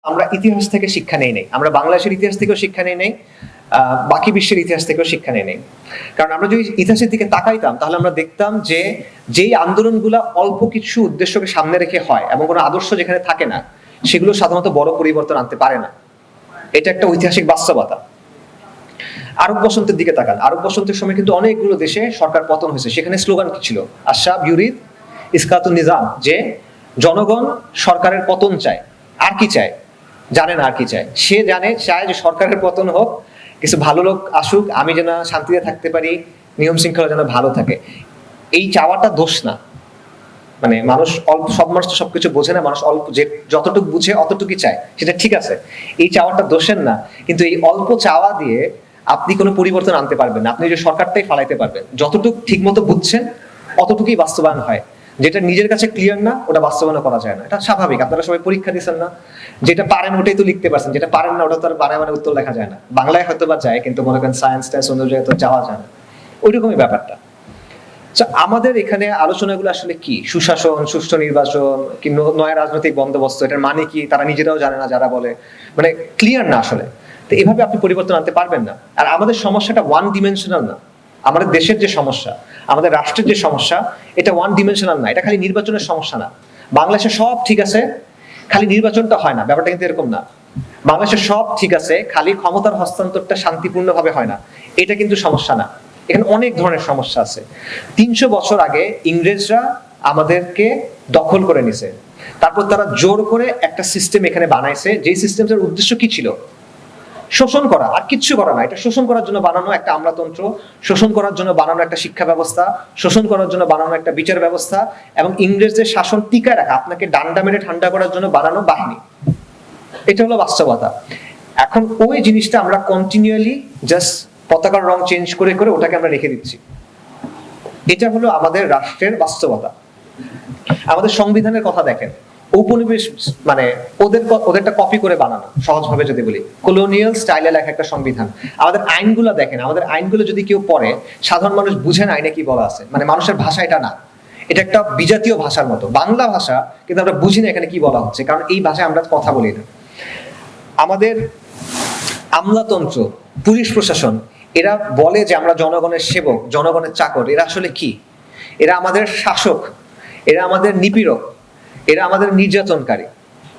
আমরা ইতিহাস থেকে শিক্ষা নেই নাই, আমরা বাংলাদেশের ইতিহাস থেকেও শিক্ষা নেই নাই, বাকি বিশ্বের ইতিহাস থেকেও শিক্ষা নেই নাই। কারণ আমরা যদি ইতিহাসের দিকে তাকাইতাম তাহলে আমরা দেখতাম যে যেই আন্দোলনগুলা অল্প কিছু উদ্দেশ্যকে সামনে রেখে হয় এবং কোনো আদর্শ যেখানে থাকে না, সেগুলো সাধারণত বড় পরিবর্তন আনতে পারে না। এটা একটা ঐতিহাসিক বাস্তবতা। আরব বসন্তের দিকে তাকান, আরব বসন্তের সময় কিন্তু অনেকগুলো দেশে সরকার পতন হয়েছে। সেখানে স্লোগান কি ছিল? আশরাফ ইউরিদ ইসকাতুন নিজাম, যে জনগণ সরকারের পতন চায়। আর কি চায়? জানে না আর কি চায়। সে জানে, চায় যে সরকারের পতন হোক, কিছু ভালো লোক আসুক, আমি যেন শান্তিতে থাকতে পারি, নিয়ম শৃঙ্খলা যেন ভালো থাকে। এই চাওয়াটা দোষ না। মানে মানুষ অল্প, সব মানুষ তো সবকিছু বোঝে না, মানুষ অল্প যে যতটুকু বুঝে অতটুকুই চায়, সেটা ঠিক আছে। এই চাওয়াটা দোষের না, কিন্তু এই অল্প চাওয়া দিয়ে আপনি কোনো পরিবর্তন আনতে পারবেন না। আপনি যে সরকারটাই ফালাইতে পারবেন, যতটুকু ঠিক মতো বুঝছেন অতটুকুই বাস্তবায়ন হয়। যেটা নিজের কাছে ক্লিয়ার না, ওটা বাস্তবায়ন করা যায় না। এটা স্বাভাবিক। আপনারা সবাই পরীক্ষা দিচ্ছেন না, যেটা পারেন ওটাই তো লিখতে পারছেন, যেটা পারেন না ওটা তো আর বানায় বানায় উত্তর লেখা যায় না। বাংলায় হয়তো বা যায়, কিন্তু মনে করেন সায়েন্স টাইন্স অন্য জায়গায় তো যাওয়া যায় না। ওইরকমই ব্যাপারটা। আমাদের এখানে আলোচনাগুলো আসলে কি? সুশাসন, সুষ্ঠু নির্বাচন, কি নয়া রাজনৈতিক বন্দোবস্ত, এটার মানে কি তারা নিজেরাও জানে না যারা বলে, মানে ক্লিয়ার না আসলে। তো এভাবে আপনি পরিবর্তন আনতে পারবেন না। আর আমাদের সমস্যাটা ওয়ান ডিমেনশনাল না। আমাদের দেশের যে সমস্যা, আমাদের রাষ্ট্রের যে সমস্যা, এটা ওয়ান ডিমেনশনাল না। এটা খালি নির্বাচনের সমস্যা না। বাংলাদেশে সব ঠিক আছে, খালি নির্বাচনটা হয় না, ব্যাপারটা কিন্তু এরকম না। বাংলাদেশে সব ঠিক আছে, খালি ক্ষমতার হস্তান্তরটা শান্তিপূর্ণভাবে হয় না, এটা কিন্তু সমস্যা না। এখানে অনেক ধরনের সমস্যা আছে। 300 বছর আগে ইংরেজরা আমাদেরকে দখল করে নিছে, তারপর তারা জোর করে একটা সিস্টেম এখানে বানাইছে, যে সিস্টেমটার উদ্দেশ্য কি ছিল? শোষণ করা, আর কিচ্ছু করা না। এটা শোষণ করার জন্য বানানো একটা আমলাতন্ত্র, শোষণ করার জন্য বানানো একটা শিক্ষা ব্যবস্থা, শোষণ করার জন্য বানানো একটা বিচার ব্যবস্থা, এবং ইংরেজদের শাসন টিকায় রাখা, আপনাকে ডান্ডা মেরে ঠান্ডা করার জন্য বানানো বাহিনী। এটা হলো বাস্তবতা। এখন ওই জিনিসটা আমরা কন্টিনিউয়ালি জাস্ট পতাকার রং চেঞ্জ করে করে ওটাকে আমরা রেখে দিচ্ছি। এটা হলো আমাদের রাষ্ট্রের বাস্তবতা। আমাদের সংবিধানের কথা দেখেন, উপনিবেশ মানে ওদেরটা কপি করে বানানো, সহজভাবে যদি বলি কলোনিয়াল স্টাইলে লেখা একটা সংবিধান। আমাদের আইনগুলো দেখেন, আমাদের আইনগুলো যদি কেউ পড়ে, সাধারণ মানুষ বুঝে না আইনে কি বলা আছে। মানে মানুষের ভাষা এটা না, এটা একটা বিজাতীয় ভাষার মতো বাংলা ভাষা, কিন্তু আমরা বুঝি না এখানে কি বলা হচ্ছে, কারণ এই ভাষায় আমরা কথা বলি না। আমাদের আমলাতন্ত্র, পুলিশ প্রশাসন, এরা বলে যে আমরা জনগণের সেবক, জনগণের চাকর। এরা আসলে কি? এরা আমাদের শাসক, এরা আমাদের নিপীড়ক, এরা আমাদের নির্যাতনকারী।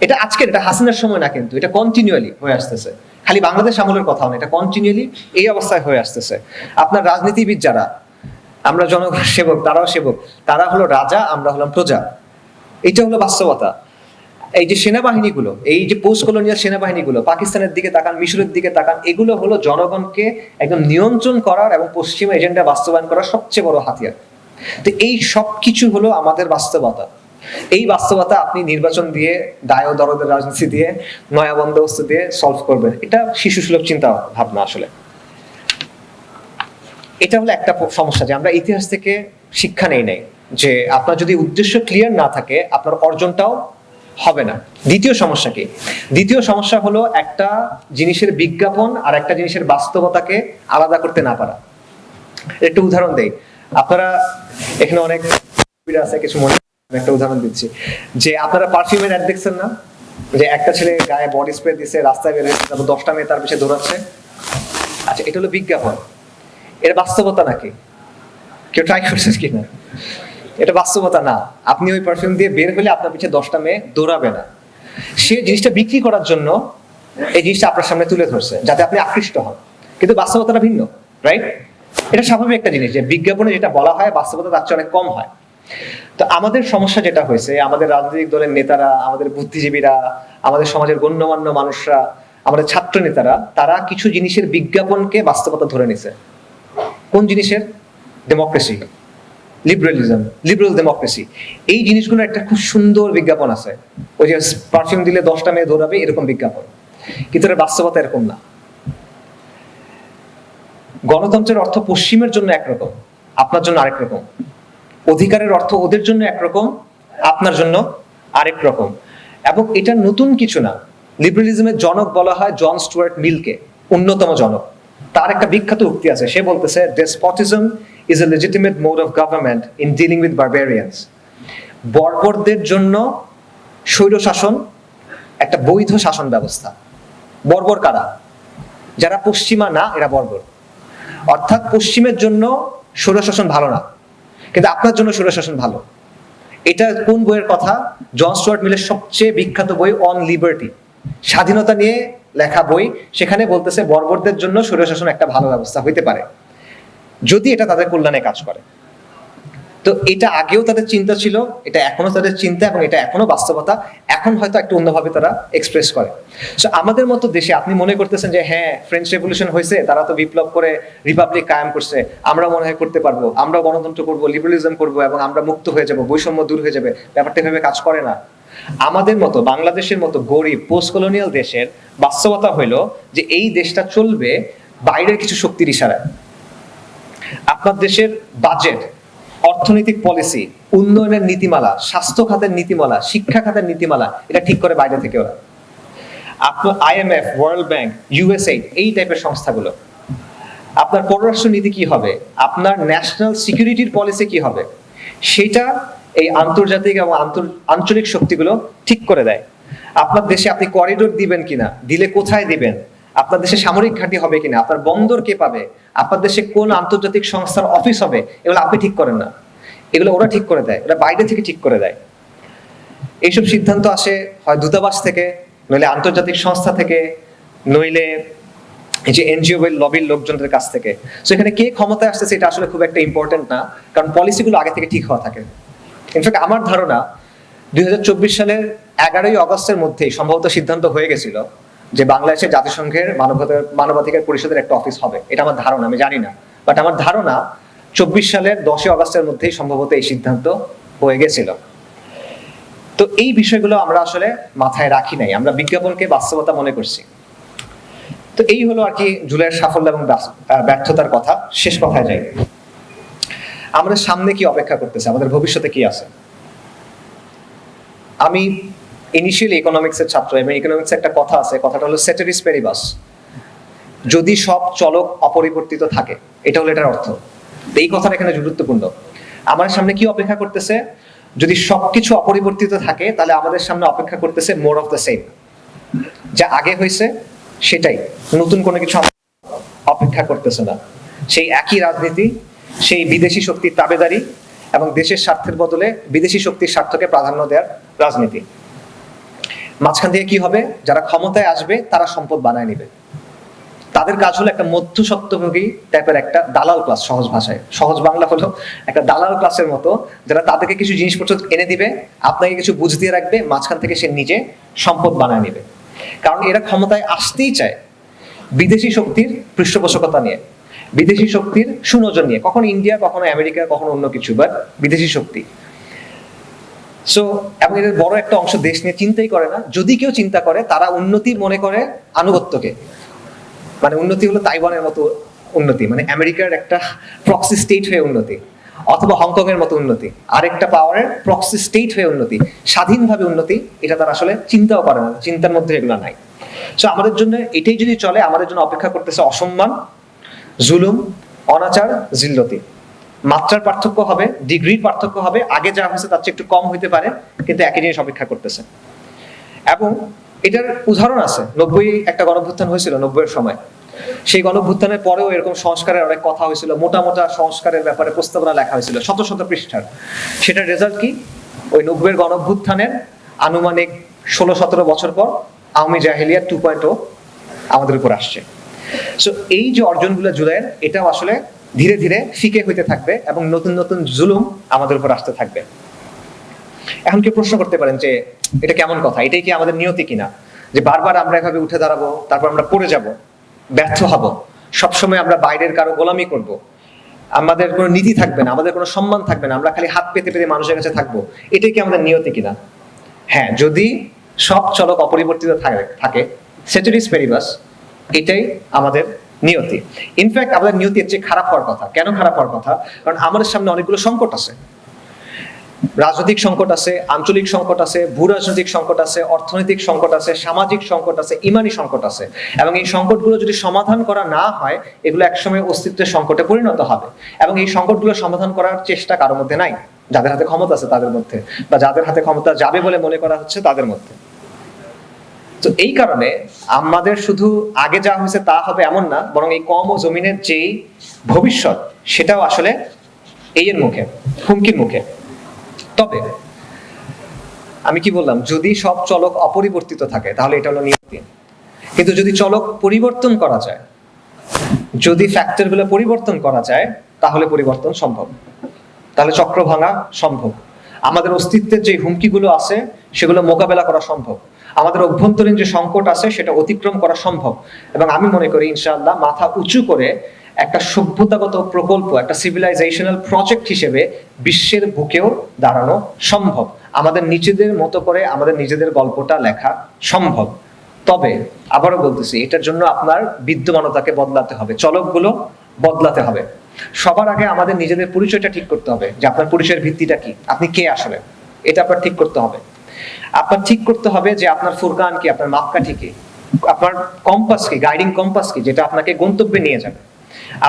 এটা আজকের, এটা হাসিনার সময় না, কিন্তু এটা কন্টিনিউয়ালি হয়ে আসতেছে। খালি বাংলাদেশ আমলের কথা না, এটা কন্টিনিউয়ালি এই অবস্থায় হয়ে আসতেছে। আপনার রাজনীতিবিদ যারা, আমরা জনগণের সেবক, তারাও সেবক, তারা হলো রাজা, আমরা হলাম প্রজা। এটা হলো বাস্তবতা। এই যে সেনাবাহিনীগুলো, এই যে পোস্ট কলোনিয়াল সেনাবাহিনীগুলো, পাকিস্তানের দিকে তাকান, মিশরের দিকে তাকান, এগুলো হলো জনগণকে একদম নিয়ন্ত্রণ করার এবং পশ্চিমা এজেন্ডা বাস্তবায়ন করার সবচেয়ে বড় হাতিয়ার। তো এই সব কিছু হলো আমাদের বাস্তবতা। এই বাস্তবতা আপনি নির্বাচন দিয়ে, দায় ও দরদের রাজনীতি দিয়ে, নয়া বন্দোবস্ত দিয়ে সলভ করবেন, এটা শিশুসুলভ চিন্তা ভাবনা আসলে। এটা হলো একটা সমস্যা, যে আমরা ইতিহাস থেকে শিক্ষা নেই নাই, যে আপনার যদি উদ্দেশ্য ক্লিয়ার না থাকে আপনার অর্জনটাও হবে না। দ্বিতীয় সমস্যা কি? দ্বিতীয় সমস্যা হলো একটা জিনিসের বিজ্ঞাপন আর একটা জিনিসের বাস্তবতাকে আলাদা করতে না পারা। একটা উদাহরণ দেই, আপনারা এখানে অনেক আছে, কিছু মনে, একটা উদাহরণ দিচ্ছি, যে আপনারা পারফিউমের অ্যাড দেখছেন না? যে একটা ছেলে গায়ে বডি স্প্রে দিচ্ছে, রাস্তায় বের হয়েছে, তারপর 10টা মেয়ে তার পিছিয়ে দৌড়াচ্ছে। আচ্ছা, এটা হলো বিজ্ঞাপন। এটা বাস্তবতা নাকি? কেউ ট্রাই করছে কিনা? এটা বাস্তবতা না। আপনি ওই পারফিউম দিয়ে বের হলে আপনার পিছিয়ে 10টা মেয়ে দৌড়াবে না। সে জিনিসটা বিক্রি করার জন্য এই জিনিসটা আপনার সামনে তুলে ধরছে, যাতে আপনি আকৃষ্ট হন, কিন্তু বাস্তবতাটা ভিন্ন, রাইট? এটা স্বাভাবিক একটা জিনিস, যে বিজ্ঞাপনে যেটা বলা হয় বাস্তবতা তার চেয়ে অনেক কম হয়। তো আমাদের সমস্যা যেটা হয়েছে, আমাদের রাজনৈতিক দলের নেতারা, আমাদের বুদ্ধিজীবীরা, আমাদের সমাজের গণ্যমান্য মানুষরা, আমাদের ছাত্র নেতারা, তারা কিছু জিনিসের বিজ্ঞাপনকে বাস্তবতা ধরে নিছে। কোন জিনিসের? ডেমোক্রেসি, লিবারালিজম, লিবারাল ডেমোক্রেসি, এই জিনিসগুলো একটা খুব সুন্দর বিজ্ঞাপন আছে। ওই যে পারফিউম দিলে 10টা মেয়ে দৌড়াবে, এরকম বিজ্ঞাপন, কিন্তু এর বাস্তবতা এরকম না। গণতন্ত্রের অর্থ পশ্চিমের জন্য একরকম, আপনার জন্য আরেক রকম। অধিকারের অর্থ ওদের জন্য একরকম, আপনার জন্য আরেক রকম। এবং এটা নতুন কিছু না। লিবারালিজমের জনক বলা হয় জন স্টুয়ার্ট মিলকে, অন্যতম জনক। তার একটা বিখ্যাত উক্তি আছে, সে বলতেছে, ডেসপটিজম is a legitimate mode of government in dealing with barbarians. বর্বরদের জন্য স্বৈরশাসন একটা বৈধ শাসন ব্যবস্থা। বর্বর কারা? যারা পশ্চিমা না, এরা বর্বর। অর্থাৎ পশ্চিমের জন্য স্বৈরশাসন ভালো না, কিন্তু আপনার জন্য স্বৈরশাসন ভালো। এটা কোন বইয়ের কথা? জন স্টুয়ার্ট মিলের সবচেয়ে বিখ্যাত বই অন লিবার্টি, স্বাধীনতা নিয়ে লেখা বই। সেখানে বলতেছে বর্বরদের জন্য স্বৈরশাসন একটা ভালো ব্যবস্থা হইতে পারে যদি এটা তাদের কল্যাণে কাজ করে। তো এটা আগেও তাদের চিন্তা ছিল, এটা এখনো তাদের চিন্তা, এবং এটা এখনো বাস্তবতা। এখন হয়তো একটু অন্যভাবে তারা এক্সপ্রেস করে। সো আমাদের মতো দেশে আপনি মনে করতেছেন যে হ্যাঁ, ফ্রেঞ্চ রেভলিউশন হয়েছে, তারা তো বিপ্লব করে রিপাবলিক কায়েম করছে, আমরা মনে হয় করতে পারবো, আমরা গণতন্ত্র করবো, লিবারালিজম করবো, এবং আমরা মুক্ত হয়ে যাব, বৈষম্য দূর হয়ে যাবে। ব্যাপারটা এভাবে কাজ করে না। আমাদের মতো বাংলাদেশের মতো গরিব পোস্ট কলোনিয়াল দেশের বাস্তবতা হইলো যে এই দেশটা চলবে বাইরের কিছু শক্তির ইশারায়। আপনার দেশের বাজেট, অর্থনৈতিক পলিসি, উন্নয়নের নীতিমালা, স্বাস্থ্য খাতের নীতিমালা, শিক্ষা খাতের নীতিমালা, এটা ঠিক করে বাইরে থেকে ওরা। আপনার IMF, ওয়ার্ল্ড ব্যাংক, ইউএসএইড, এই টাইপের সংস্থাগুলো। আপনার পররাষ্ট্র নীতি কি হবে, আপনার ন্যাশনাল সিকিউরিটির পলিসি কি হবে, সেটা এই আন্তর্জাতিক এবং আঞ্চলিক শক্তিগুলো ঠিক করে দেয়। আপনার দেশে আপনি করিডোর দিবেন কিনা, দিলে কোথায় দিবেন, আপনার দেশে সামরিক ঘাঁটি হবে কিনা, আপনার বন্দর কে পাবে, আপনার দেশে কোন আন্তর্জাতিক সংস্থার অফিস হবে, এগুলো আপনি ঠিক করেন না, এগুলো ওরা ঠিক করে দেয়, ওরা বাইরে থেকে ঠিক করে দেয়। এইসব সিদ্ধান্ত আসে হয় দূতাবাস থেকে, নইলে আন্তর্জাতিক সংস্থা থেকে, নইলে এই যে এনজিও বা লবির লোকজনদের কাছ থেকে। সো এখানে কে ক্ষমতায় আসতেছে এটা আসলে খুব একটা ইম্পর্টেন্ট না, কারণ পলিসিগুলো আগে থেকে ঠিক হওয়া থাকে। ইনফ্যাক্ট আমার ধারণা 2024 সালের 11ই অগস্টের মধ্যেই সম্ভবত সিদ্ধান্ত হয়ে গেছিল যে বাংলাদেশে জাতিসংঘের মানবাধিকার পরিষদের একটা অফিস হবে। এটা আমার ধারণা, আমি জানি না, বাট আমার ধারণা 24 সালের 10ই অগস্টের মধ্যেই সম্ভবত এই সিদ্ধান্ত হয়ে গেছিল। তো এই বিষয়গুলো আমরা আসলে মাথায় রাখি নাই, আমরা বিজ্ঞাপনকে বাস্তবতা মনে করছি। তো এই হলো আর কি জুলাইয়ের সাফল্য এবং ব্যর্থতার কথা। শেষ কথায় যাই, আমাদের সামনে কি অপেক্ষা করতেছে, আমাদের ভবিষ্যতে কি আছে। আমি ইনিশিয়ালি ইকোনমিক্সের ছাত্র, এবং ইকোনমিক্সে একটা কথা আছে, কথাটা হলো সেটেরিস পেরিবাস, যদি সব চলক অপরিবর্তিত থাকে, এটা হলো এটার অর্থ। এই কথাটা এখানে গুরুত্বপূর্ণ। আমার সামনে কি অপেক্ষা করতেছে? যদি সবকিছু অপরিবর্তিত থাকে, তাহলে আমাদের সামনে অপেক্ষা করতেছে মোর অফ দ্য সেম, যা আগে হয়েছে সেটাই, নতুন কোনো কিছু অপেক্ষা করতেছে না। সেই একই রাজনীতি, সেই বিদেশি শক্তির তাবেদারি, এবং দেশের স্বার্থের বদলে বিদেশি শক্তির স্বার্থকে প্রাধান্য দেওয়ার রাজনীতি। মাঝখান থেকে কি হবে? যারা ক্ষমতায় আসবে তারা সম্পদ বানায় নিবে। তাদের কাজ হলো একটা মধ্যস্বত্বভোগী টাইপের একটা দালাল ক্লাস, সহজ ভাষায়, সহজ বাংলা হলো একটা দালাল ক্লাসের মতো, যারা তাদেরকে কিছু জিনিসপত্র এনে দিবে, আপনাকে কিছু বুঝ দিয়ে রাখবে, মাঝখান থেকে সে নিজে সম্পদ বানায় নিবে। কারণ এরা ক্ষমতায় আসতেই চায় বিদেশি শক্তির পৃষ্ঠপোষকতা নিয়ে, বিদেশি শক্তির সুনজর নিয়ে, কখনো ইন্ডিয়া, কখনো আমেরিকা, কখনো অন্য কিছু, বাট বিদেশি শক্তি। সো এবং এদের বড় একটা অংশ দেশ নিয়ে চিন্তাই করে না। যদি কেউ চিন্তা করে, তারা উন্নতি মনে করে আনুগত্যকে, মানে উন্নতি হলো তাইওয়ানের মতো উন্নতি, মানে আমেরিকার একটা প্রক্সি স্টেট হয়ে উন্নতি, অথবা হংকং এর মতো উন্নতি, আরেকটা পাওয়ারের প্রক্সি স্টেট হয়ে উন্নতি, স্বাধীনভাবে উন্নতি, এটা তারা আসলে চিন্তাও করে না, চিন্তার মধ্যে এগুলো নাই। সো আমাদের জন্য এটাই যদি চলে, আমাদের জন্য অপেক্ষা করতেছে অসম্মান, জুলুম, অনাচার, জিল্লতি। মাত্রার পার্থক্য হবে, ডিগ্রির পার্থক্য হবে, আগে যা হয়েছে তার চেয়ে একটু কম হইতে পারে, কিন্তু একই জিনিস অপেক্ষা করতেছে। এবং এটার উদাহরণ আছে, 90 একটা গণঅভ্যুত্থান হয়েছিল 90-এর সময়। সেই গণঅভ্যুত্থানের পরেও এরকম সংস্কারের অনেক কথা হয়েছিল, মোটা মোটা সংস্কারের ব্যাপারে প্রস্তাবনা লেখা হয়েছিল, শত শত পৃষ্ঠার। সেটার রেজাল্ট কি? ওই 90-এর গণঅভ্যুত্থানের আনুমানিক 16-17 বছর পর আওয়ামী জাহেলিয়া 2.0 আমাদের উপর আসছে। সো এই যে অর্জনগুলো জুলাইয়ের, এটাও আসলে ধীরে ধীরে ফিকে হইতে থাকবে, এবং নতুন নতুন জুলুম আমাদের উপর আসতে থাকবে। এখন কেউ প্রশ্ন করতে পারেন যে এটা কেমন কথা, এটাই কি আমাদের নিয়তি কিনা, যে বারবার আমরা এভাবে উঠে দাঁড়াবো, তারপর আমরা পড়ে যাব, ব্যর্থ হব, সবসময় আমরা বাইরের কারো গোলামি করব, আমাদের কোনো নীতি থাকবে না, আমাদের কোনো সম্মান থাকবে না, আমরা খালি হাত পেতে পেতে মানুষের কাছে থাকবো, এটাই কি আমাদের নিয়তি কিনা? হ্যাঁ, যদি সব চলক অপরিবর্তিত থাকে, সেটেরিস পেরিবাস, এটাই আমাদের নিয়তি। ইনফ্যাক্ট আমাদের নিয়তি এর চেয়ে খারাপ হওয়ার কথা। কেন খারাপ হওয়ার কথা? কারণ আমাদের সামনে অনেকগুলো সংকট আছে, রাজনৈতিক সংকট আছে, আঞ্চলিক সংকট আছে, ভূ রাজনৈতিক সংকট আছে, অর্থনৈতিক সংকট আছে, সামাজিক সংকট আছে, ইমানি সংকট আছে। এবং এই সংকটগুলো যদি সমাধান করা না হয়, এগুলো একসময় অস্তিত্বের সংকটে পরিণত হবে। এবং এই সংকটগুলো সমাধান করার চেষ্টা কারোর মধ্যে নাই, যাদের হাতে ক্ষমতা আছে তাদের মধ্যে, বা যাদের হাতে ক্ষমতা যাবে বলে মনে করা হচ্ছে তাদের মধ্যে। তো এই কারণে আমাদের শুধু আগে যা হয়েছে তা হবে এমন না, বরং এই কম ও জমিনের যেই ভবিষ্যৎ সেটাও আসলে এর মুখে, হুমকির মুখে। তবে আমি কি বললাম, যদি সব চলক অপরিবর্তিত থাকে তাহলে এটা হলো নিয়তি। কিন্তু যদি চলক পরিবর্তন করা যায়, যদি ফ্যাক্টরগুলো পরিবর্তন করা যায়, তাহলে পরিবর্তন সম্ভব, তাহলে চক্র ভাঙা সম্ভব। আমাদের অস্তিত্বের যে হুমকিগুলো আছে সেগুলো মোকাবেলা করা সম্ভব, আমাদের অভ্যন্তরীণ যে সংকট আছে সেটা অতিক্রম করা সম্ভব। এবং আমি মনে করি ইনশাআল্লাহ মাথা উঁচু করে একটা সভ্যতাগত প্রকল্প, একটা সিভিলাইজেশনাল প্রজেক্ট হিসেবে বিশ্বের বুকেও দাঁড়ানো সম্ভব। আমাদের নিজেদের মতো করে আমাদের নিজেদের গল্পটা লেখা সম্ভব। তবে আবারও বলতেছি, এটার জন্য আপনার বিদ্যমানতাকে বদলাতে হবে, চলকগুলো বদলাতে হবে। সবার আগে আমাদের নিজেদের পরিচয়টা ঠিক করতে হবে, যে আপনার পরিচয়ের ভিত্তিটা কি, আপনি কে আসলে, এটা আপনার ঠিক করতে হবে। আপনার ঠিক করতে হবে যে আপনার ফুরকান কি, আপনার মাপকাঠি কি, আপনার কম্পাস কি, গাইডিং কম্পাস কি, যেটা আপনাকে গন্তব্যে নিয়ে যাবে।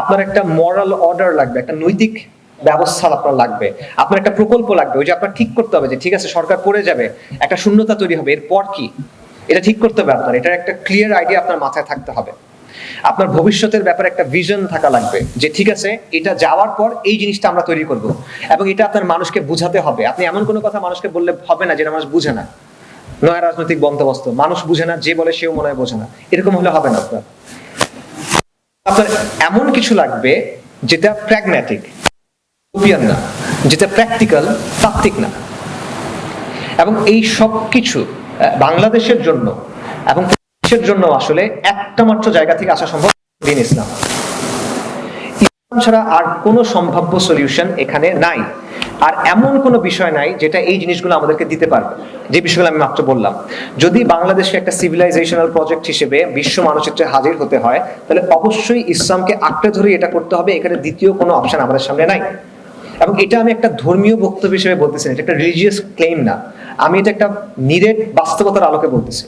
আপনার একটা মরাল অর্ডার লাগবে, একটা নৈতিক ব্যবস্থা আপনার লাগবে, আপনার একটা প্রকল্প লাগবে। ওই যে আপনার ঠিক করতে হবে যে ঠিক আছে সরকার পড়ে যাবে, একটা শূন্যতা তৈরি হবে, এরপর কি, এটা ঠিক করতে হবে আপনার। এটার একটা ক্লিয়ার আইডিয়া আপনার মাথায় থাকতে হবে। আপনার ভবিষ্যতের ব্যাপারে একটা ভিশন থাকা লাগবে, যে ঠিক আছে এটা যাওয়ার পর এই জিনিসটা আমরা তৈরি করব, এবং এটা আপনার মানুষকে বুঝাতে হবে। আপনি এমন কোনো কথা মানুষকে বললে হবে না যেটা মানুষ বুঝে না। নয়া রাজনৈতিক বন্দোবস্ত, মানুষ বুঝে না, যে বলে সেও মনে হয় বোঝে না, এরকম হলে হবে না। আপনার এমন কিছু লাগবে যেটা প্র্যাগম্যাটিক, না, যেটা প্র্যাকটিক্যাল, তাত্ত্বিক না। এবং এই সব কিছু বাংলাদেশের জন্য এবং দেশের জন্য আসলে একটা মাত্র জায়গা থেকে আসা সম্ভব, দ্বীন ইসলাম। ইসলাম ছাড়া আর কোনো সম্ভাব্য সলিউশন এখানে নাই। আর এমন কোনো বিষয় নাই যেটা এই জিনিসগুলো আমাদেরকে দিতে পারবে, যে বিষয়গুলো আমি মাত্র বললাম। যদি বাংলাদেশকে একটা সিভিলাইজেশনাল প্রজেক্ট হিসেবে বিশ্ব মানচিত্রে হাজির হতে হয়, তাহলে অবশ্যই ইসলামকে আঁকড়ে ধরে এটা করতে হবে। এখানে দ্বিতীয় কোনো অপশন আমাদের সামনে নাই। এবং এটা আমি একটা ধর্মীয় বক্তব্য হিসেবে বলতেছি না, এটা একটা রিলিজিয়াস ক্লেম না, আমি এটা একটা নিরেট বাস্তবতার আলোকে বলতেছি।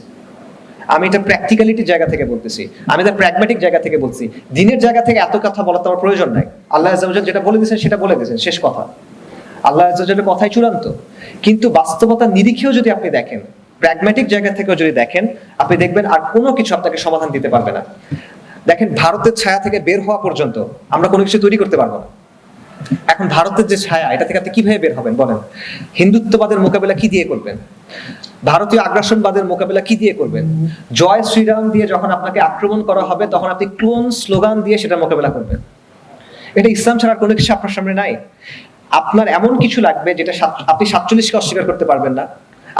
আমি এটা প্র্যাকটিক্যালিটির জায়গা থেকে বলতেছি, আমি এটা প্র্যাগম্যাটিক জায়গা থেকে বলছি। দিনের জায়গা থেকে এত কথা বলার তো আমার প্রয়োজন নাই। আল্লাহ আযজা ওয়া জাল্লা যেটা বলে দিয়েছেন সেটা বলে দিয়েছেন, শেষ কথা। আল্লাহ আযজা ওয়া জাল্লার কথাই চূড়ান্ত। কিন্তু বাস্তবতার নিরিখেও যদি আপনি দেখেন, প্র্যাগম্যাটিক জায়গা থেকেও যদি দেখেন, আপনি দেখবেন আর কোনো কিছু আপনাকে সমাধান দিতে পারবে না। দেখেন, ভারতের ছায়া থেকে বের হওয়া পর্যন্ত আমরা কোনো কিছু তৈরি করতে পারবো না। এখন ভারতের যে ছায়া, এটা থেকে আপনি কিভাবে বের হবেন বলেন? হিন্দুত্ববাদের মোকাবেলা কি দিয়ে করবেন? ভারতীয় আগ্রাসনবাদের মোকাবেলা কি দিয়ে করবেন? জয় শ্রীরাম দিয়ে যখন আপনাকে আক্রমণ করা হবে, তখন আপনি ক্লোন স্লোগান দিয়ে সেটা মোকাবেলা করবেন। এটা ইসলাম ছাড়া কোনো কিছু আপনার সামনে নাই। আপনার এমন কিছু লাগবে যেটা আপনি 47-কে অস্বীকার করতে পারবেন না,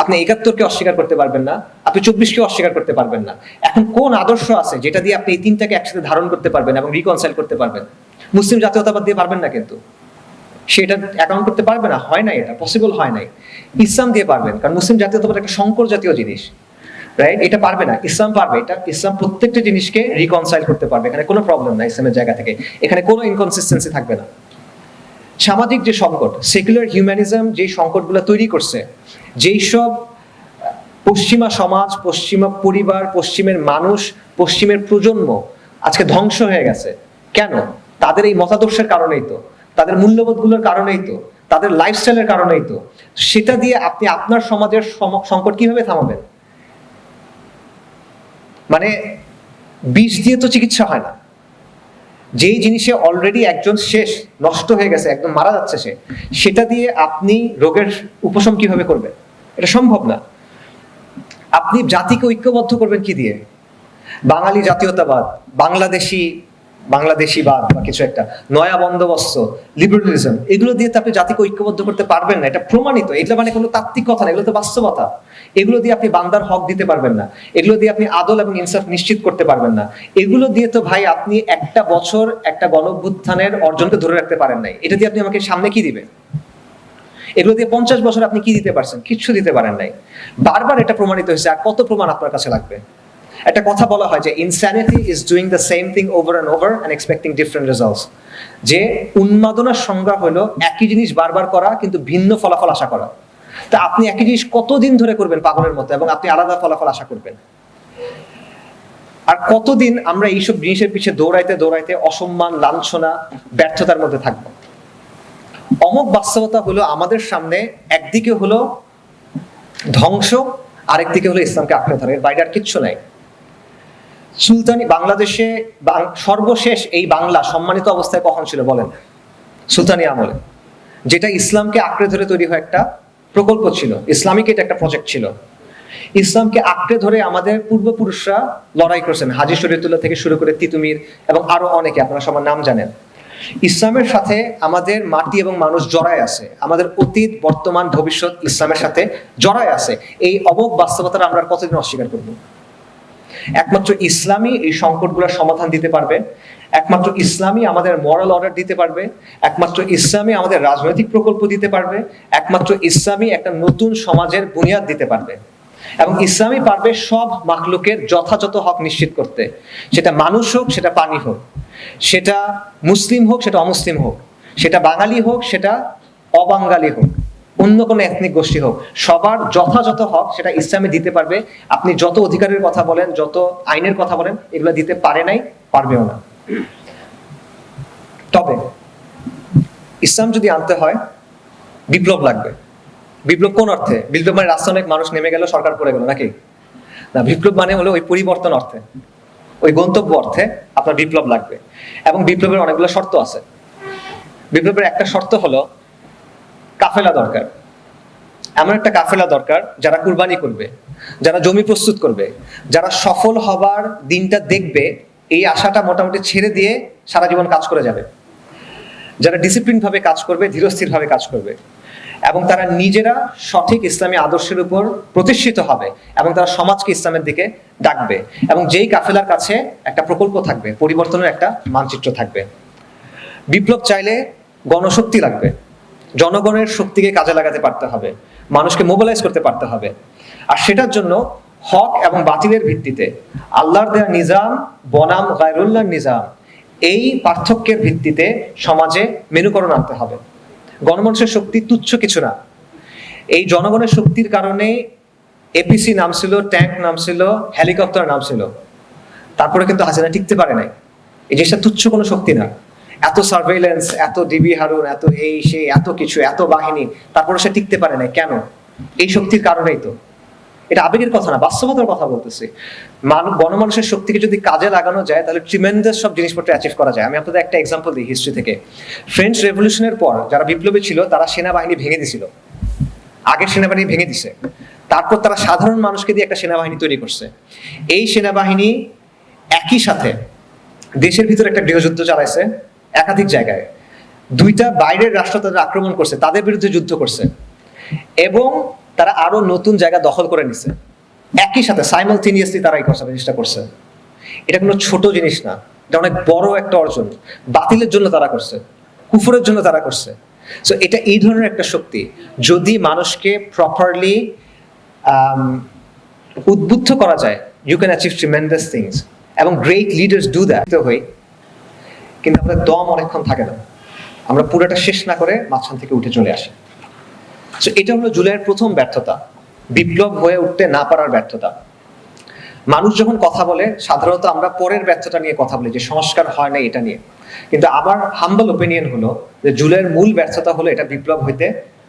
আপনি 71-কে অস্বীকার করতে পারবেন না, আপনি 24-কে অস্বীকার করতে পারবেন না। এখন কোন আদর্শ আছে যেটা দিয়ে আপনি এই তিনটাকে একসাথে ধারণ করতে পারবেন এবং রিকনসাইল করতে পারবেন? মুসলিম জাতীয়তাবাদ দিয়ে পারবেন না, কিন্তু সেটা অ্যাকাউন্ট করতে পারবে না, হয় না, এটা পসিবল হয় নাই। ইসলাম দিয়ে পারবেন, কারণ মুসলিম জাতীয়তাবাদ একটা সংকর জাতীয় জিনিস, রাইট? এটা পারবে না, ইসলাম পারবে। এটা ইসলাম প্রত্যেকটা জিনিসকে রিকনসাইল করতে পারবে, এখানে কোনো প্রবলেম নাই ইসলামের জায়গা থেকে, এখানে কোনো ইনকনসিস্টেন্সি থাকবে না। সামাজিক যে সংকট, সেকুলার হিউম্যানিজম যে সংকটগুলো তৈরি করছে, যেই সব পশ্চিমা সমাজ, পশ্চিমা পরিবার, পশ্চিমের মানুষ, পশ্চিমের প্রজন্ম আজকে ধ্বংস হয়ে গেছে, কেন? তাদের এই মতাদর্শের কারণেই তো, তাদের মূল্যবোধগুলোর কারণেই তো, তাদের লাইফস্টাইলের কারণেই তো। সেটা দিয়ে আপনি আপনার সমাজের সংকট কিভাবে থামাবেন? মানে বিষ দিয়ে তো চিকিৎসা হয় না। যেই জিনিসে অলরেডি একজন শেষ, নষ্ট হয়ে গেছে, একদম মারা যাচ্ছে সে, সেটা দিয়ে আপনি রোগের উপশম কিভাবে করবেন? এটা সম্ভব না। আপনি জাতিকে ঐক্যবদ্ধ করবেন কি দিয়ে? বাঙালি জাতীয়তাবাদ, বাংলাদেশিবাদ বা কিছু একটা, নয়া বন্দোবস্ত, লিবারেলিজম, এগুলো দিয়ে তো আপনি জাতিকে ঐক্যবদ্ধ করতে পারবেন না, এটা প্রমাণিত। এগুলো মানে কোনো তাত্ত্বিক কথা না, এগুলো তো বাস্তবতা। এগুলো দিয়ে আপনি বান্দার হক দিতে পারবেন না, এগুলো দিয়ে আপনি আদল এবং ইনসাফ নিশ্চিত করতে পারবেন না। এগুলো দিয়ে তো ভাই আপনি একটা বছর একটা গণঅভ্যুত্থানের অর্জনকে ধরে রাখতে পারেন নাই। এটা দিয়ে আপনি আমাকে সামনে কি দিবেন? এগুলো দিয়ে 50 বছর আপনি কি দিতে পারছেন? কিচ্ছু দিতে পারেন নাই। বারবার এটা প্রমাণিত হয়েছে। আর কত প্রমাণ আপনার কাছে লাগবে? একটা কথা বলা হয় যে insanity is doing the same thing over and over and expecting different results. যে উন্মাদনার সংজ্ঞা হলো একই জিনিস বারবার করা কিন্তু ভিন্ন ফলাফল আশা করা। তা আপনি একই জিনিস কতদিন ধরে করবেন পাগলের মতো, এবং আপনি আলাদা ফলাফল আশা করবেন? আর কতদিন আমরা এইসব জিনিসের পিছিয়ে দৌড়াইতে দৌড়াইতে অসম্মান, লাঞ্ছনা, ব্যর্থতার মধ্যে থাকবো? অমোঘ বাস্তবতা হলো আমাদের সামনে একদিকে হলো ধ্বংস, আরেকদিকে হলো ইসলামকে আঁকড়ে ধরে, এর বাইরে আর কিচ্ছু নাই। সুলতানি বাংলাদেশে সর্বশেষ এই বাংলা সম্মানিত অবস্থায় কখন ছিল বলেন? সুলতানি আমলে, যেটা ইসলামকে আঁকড়ে ধরে তৈরি হয় একটা প্রকল্প ছিল, ইসলামিক এটা একটা প্রজেক্ট ছিল। ইসলামকে আঁকড়ে ধরে আমাদের পূর্বপুরুষরা লড়াই করেছেন, হাজী শরীয়তুল্লাহ থেকে শুরু করে তিতুমির এবং আরো অনেকে, আপনারা সবার নাম জানেন। ইসলামের সাথে আমাদের মাটি এবং মানুষ জড়ায় আছে, আমাদের অতীত বর্তমান ভবিষ্যৎ ইসলামের সাথে জড়ায় আছে। এই অমোঘ বাস্তবতাটা আমরা কতদিন অস্বীকার করব? একমাত্র ইসলামই এই সংকটগুলোর সমাধান দিতে পারবে, একমাত্র ইসলামই আমাদের মরাল অর্ডার দিতে পারবে, একমাত্র ইসলামই আমাদের রাজনৈতিক প্রকল্প দিতে পারবে, একমাত্র ইসলামই একটা নতুন সমাজের বুনিয়াদ দিতে পারবে। এবং ইসলামই পারবে সব মাখলুকের যথাযথ হক নিশ্চিত করতে, সেটা মানুষ হোক, সেটা প্রাণী হোক, সেটা মুসলিম হোক, সেটা অমুসলিম হোক, সেটা বাঙালি হোক, সেটা অবাঙালি হোক, অন্য কোনো এথনিক গোষ্ঠী হোক, সবার যথাযথ হক সেটা ইসলামে দিতে পারবে। আপনি যত অধিকারের কথা বলেন, যত আইনের কথা বলেন, এগুলো দিতে পারে নাই, পারবেও না। তবে ইসলাম যদি আনতে হয় বিপ্লব লাগবে। বিপ্লব কোন অর্থে? বিপ্লব মানে রাস্তায় অনেক মানুষ নেমে গেল, সরকার পড়ে গেল, নাকি? না, বিপ্লব মানে হলো ওই পরিবর্তন অর্থে, ওই গন্তব্য অর্থে আপনার বিপ্লব লাগবে। এবং বিপ্লবের অনেকগুলো শর্ত আছে। বিপ্লবের একটা শর্ত হলো কাফেলা দরকার। এমন একটা কাফেলা দরকার যারা কুরবানি করবে, যারা জমি প্রস্তুত করবে, যারা সফল হবার দিনটা দেখবে, এই আশাটা মোটামুটি ছেড়ে দিয়ে সারা জীবন কাজ করে যাবে, যারা ডিসিপ্লিন ভাবে কাজ করবে, ধীরস্থির ভাবে কাজ করবে, এবং তারা নিজেরা সঠিক ইসলামী আদর্শের উপর প্রতিষ্ঠিত হবে, এবং তারা সমাজকে ইসলামের দিকে ডাকবে। এবং যেই কাফেলার কাছে একটা প্রকল্প থাকবে, পরিবর্তনের একটা মানচিত্র থাকবে। বিপ্লব চাইলে গণশক্তি লাগবে, জনগণের শক্তিকে কাজে লাগাতে পারতে হবে, মানুষকে মোবিলাইজ করতে পারতে হবে। আর সেটার জন্য হক এবং বাতিলের ভিত্তিতে, আল্লাহর দেয়া নিজাম বনাম গায়রুল্লাহর নিজাম, এই পার্থক্যের ভিত্তিতে সমাজে মেরুকরণ আনতে হবে। গণমানুষের শক্তি তুচ্ছ কিছু না। এই জনগণের শক্তির কারণে এপিসি নাম ছিল, ট্যাঙ্ক নাম ছিল, হেলিকপ্টার নাম ছিল, তারপরে কিন্তু হাসিনা টিকতে পারে নাই। এই জিনিসটা তুচ্ছ কোনো শক্তি না। এত সার্ভেইলেন্স, এত ডিবি হারুন, এত এই সেই, এত কিছু, এত বাহিনী, তারপরে সে টিকতে পারে নাই কেন? এই শক্তির কারণেই তো। এটা আবেগের কথা না, বাস্তবতার কথা বলতেছি। গণমানুষের শক্তিকে যদি কাজে লাগানো যায়, তাহলে ট্রিমেন্ডাস সব জিনিসপত্র অ্যাচিভ করা যায়। আমি আপনাদের একটা এক্সাম্পল দিই হিস্ট্রি থেকে। ফ্রেঞ্চ রেভলিউশনের পর যারা বিপ্লবী ছিল, তারা সেনাবাহিনী ভেঙে দিছিল, আগের সেনাবাহিনী ভেঙে দিছে। তারপর তারা সাধারণ মানুষকে দিয়ে একটা সেনাবাহিনী তৈরি করছে। এই সেনাবাহিনী একই সাথে দেশের ভিতরে একটা গৃহযুদ্ধ চালাইছে একাধিক জায়গায়। দুইটা বাইরের রাষ্ট্র তাদের আক্রমণ করছে, তাদের বিরুদ্ধে যুদ্ধ করছে, এবং তারা আরো নতুন জায়গা দখল করে নিছে। একই সাথে সাইমালটেনিয়াসলি তারা এই চেষ্টা করছে। এটা কোনো ছোট জিনিস না, এটা অনেক বড় একটা অর্জন। বাতিলের জন্য তারা করছে, কুফরের জন্য তারা করছে। সো এটা এই ধরনের একটা শক্তি, যদি মানুষকে প্রপারলি উদ্বুদ্ধ করা যায়, you can achieve tremendous things. এবং গ্রেট লিডার্স ডু দ্যাট হই। কিন্তু আমাদের দম অনেকক্ষণ থাকে না, আমরা পুরোটা শেষ না করে মাঝখান থেকে উঠে চলে আসি। সো এটা হলো জুলাইয়ের প্রথম ব্যর্থতা, বিপ্লব হয়ে উঠতে না পারার ব্যর্থতা। মানুষ যখন কথা বলে, সাধারণত আমরা পরের ব্যর্থতা নিয়ে কথা বলি, যে সংস্কার হয় না এটা নিয়ে। কিন্তু আমার হাম্বল ওপিনিয়ন হলো যে জুলাইয়ের মূল ব্যর্থতা হলো এটা বিপ্লব হইতে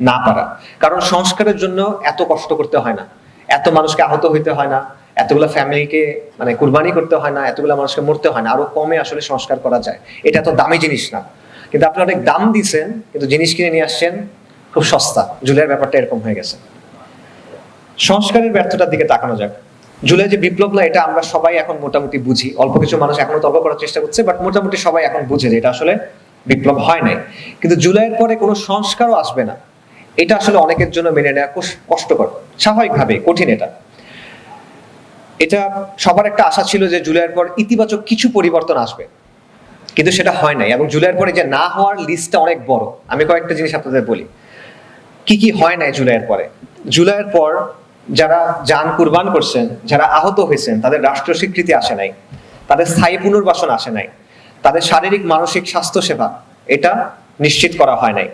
না পারা। কারণ সংস্কারের জন্য এত কষ্ট করতে হয় না, এত মানুষকে আহত হইতে হয় না, এতগুলো ফ্যামিলিকে মানে কুরবানি করতে হয় না, এতগুলো মানুষকে মরতে হয় না, আরো কমে আসলে সংস্কার করা যায়। এটা তো দামি জিনিস না, কিন্তু আপনি অনেক দাম দিচ্ছেন, কিন্তু জিনিস কিনে নিয়ে আসছেন খুব সস্তা। জুলাইয়ের ব্যাপারটা এরকম হয়ে গেছে। সংস্কারের ব্যর্থতার দিকে তাকানো যাক। জুলাই যে বিপ্লব না, এটা আমরা সবাই এখন মোটামুটি বুঝি। অল্প কিছু মানুষ এখনো তর্ক করার চেষ্টা করছে, বাট মোটামুটি সবাই এখন বুঝে যে এটা আসলে বিপ্লব হয় নাই। কিন্তু জুলাইয়ের পরে কোনো সংস্কারও আসবে না, এটা আসলে অনেকের জন্য মেনে নেওয়া কষ্টকর, স্বাভাবিকভাবে কঠিন। এটা সবার একটা আশা ছিল যে জুলাইয়ের পর ইতিবাচক কিছু পরিবর্তন আসবে, কিন্তু সেটা হয় নাই। এবং জুলাইয়ের পরে যে না হওয়ার লিস্টটা অনেক বড়। আমি কয়েকটা জিনিস আপনাদের বলি কি কি হয় নাই জুলাইয়ের পরে। জুলাইয়ের পর যারা জান কুরবান করছেন, যারা আহত হয়েছেন, তাদের রাষ্ট্রীয় স্বীকৃতি আসে নাই, তাদের স্থায়ী পুনর্বাসন আসে নাই, তাদের শারীরিক মানসিক স্বাস্থ্য সেবা এটা নিশ্চিত করা হয় নাই।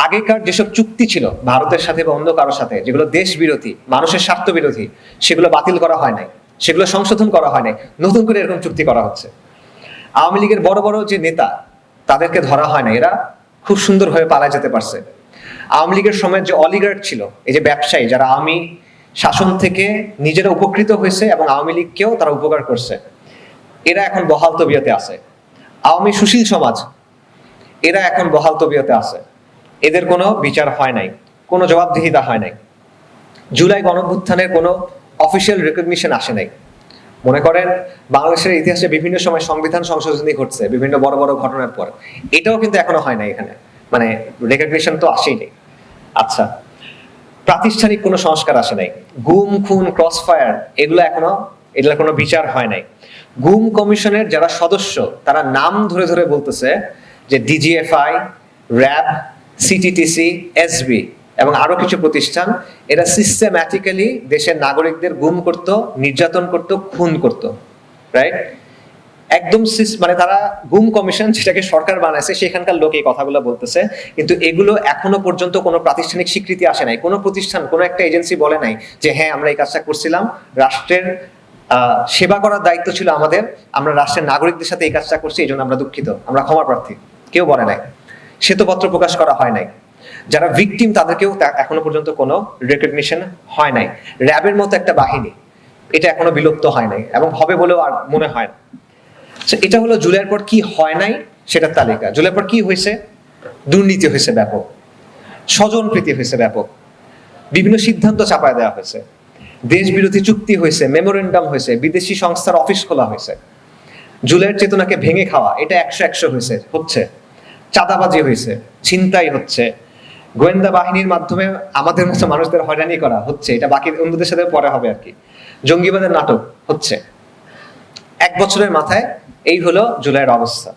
আগেকার যেসব চুক্তি ছিল ভারতের সাথে বা অন্য কারোর সাথে, যেগুলো দেশ বিরোধী, মানুষের স্বার্থ বিরোধী, সেগুলো বাতিল করা হয় নাই, সেগুলো সংশোধন করা হয় নাই, নতুন করে এরকম চুক্তি করা হচ্ছে। আওয়ামী লীগের বড় বড় যে নেতা, তাদেরকে ধরা হয় না, এরা খুব সুন্দরভাবে পালায় যেতে পারছে। আওয়ামী লীগের সময় যে অলিগার্ড ছিল, এই যে ব্যবসায়ী, যারা আওয়ামী শাসন থেকে নিজেরা উপকৃত হয়েছে এবং আওয়ামী লীগকেও তারা উপকার করছে, এরা এখন বহাল তবিয়তে আছে। আওয়ামী সুশীল সমাজ, এরা এখন বহাল তবিয়তে আছে। এদের কোনো বিচার হয় নাই, কোনো জবাবদিহিতা হয় নাই। জুলাই গণঅভ্যুত্থানের কোনো অফিসিয়াল রেকগনিশন আসে নাই। মনে করেন বাংলাদেশের ইতিহাসে বিভিন্ন সময় সংবিধান সংশোধনী ঘটছে বিভিন্ন বড় বড় ঘটনার পর, এটাও কিন্তু এখনো হয় নাই। এখানে মানে রেকগনিশন তো আসেই নেই। আচ্ছা, প্রাতিষ্ঠানিক কোনো সংস্কার আসে নাই। গুম খুন ক্রসফায়ার এগুলো কোনো বিচার হয় নাই। গুম কমিশনের যারা সদস্য তারা নাম ধরে ধরে বলতেছে যে ডিজিএফআই, র্যাব, সিটিটিসি, এসবি এবং আরো কিছু প্রতিষ্ঠান এরা সিস্টেম্যাটিক্যালি দেশের নাগরিকদের গুম করত, নির্যাতন করত, খুন করত, রাইট? একদম মানে তারা গুম কমিশন যেটাকে সরকার বানাইছে সেখানকার লোক এই কথাগুলো বলতেছে, কিন্তু এগুলো এখনো পর্যন্ত কোনো প্রাতিষ্ঠানিক স্বীকৃতি আসে নাই। কোনো প্রতিষ্ঠান, কোনো একটা এজেন্সি বলে নাই যে হ্যাঁ আমরা এই কাজটা করছিলাম, রাষ্ট্রের সেবা করার দায়িত্ব ছিল আমাদের, আমরা রাষ্ট্রের নাগরিকদের সাথে এই কাজটা করছি, এই জন্য আমরা দুঃখিত, আমরা ক্ষমা প্রার্থী। কেউ বলে নাই, শ্বেতপত্র প্রকাশ করা হয় নাই। যারা ভিকটিম তাদেরকেও এখনো পর্যন্ত কোনো রেকগনিশন হয় নাই। র্যাবের মতো একটা বাহিনী, এটা এখনো বিলুপ্ত হয় নাই এবং হবে বলেও আর মনে হয় না। এটা হলো জুলাইয়ের পর কি হয় নাই সেটার তালিকা। জুলাইয়ের পর কি হয়েছে? দুর্নীতি হয়েছে ব্যাপক, স্বজনপ্রীতি হয়েছে ব্যাপক, বিভিন্ন সিদ্ধান্ত চাপায় দেওয়া হয়েছে, দেশ বিরোধী চুক্তি হয়েছে, মেমোরেন্ডাম হয়েছে, বিদেশি সংস্থার অফিস খোলা হয়েছে, জুলাইয়ের চেতনাকে ভেঙে খাওয়া এটা 100 হচ্ছে, চাঁদাবাজি হয়েছে, ছিনতাই হচ্ছে, গোয়েন্দা বাহিনীর মাধ্যমে আমাদের মতো মানুষদের হয়রানি করা হচ্ছে, এটা বাকি অন্যদের সাথে পরে হবে আর কি, জঙ্গিবাদের নাটক হচ্ছে। 1 বছরের মাথায় এই হলো জুলাইয়ের অবস্থা,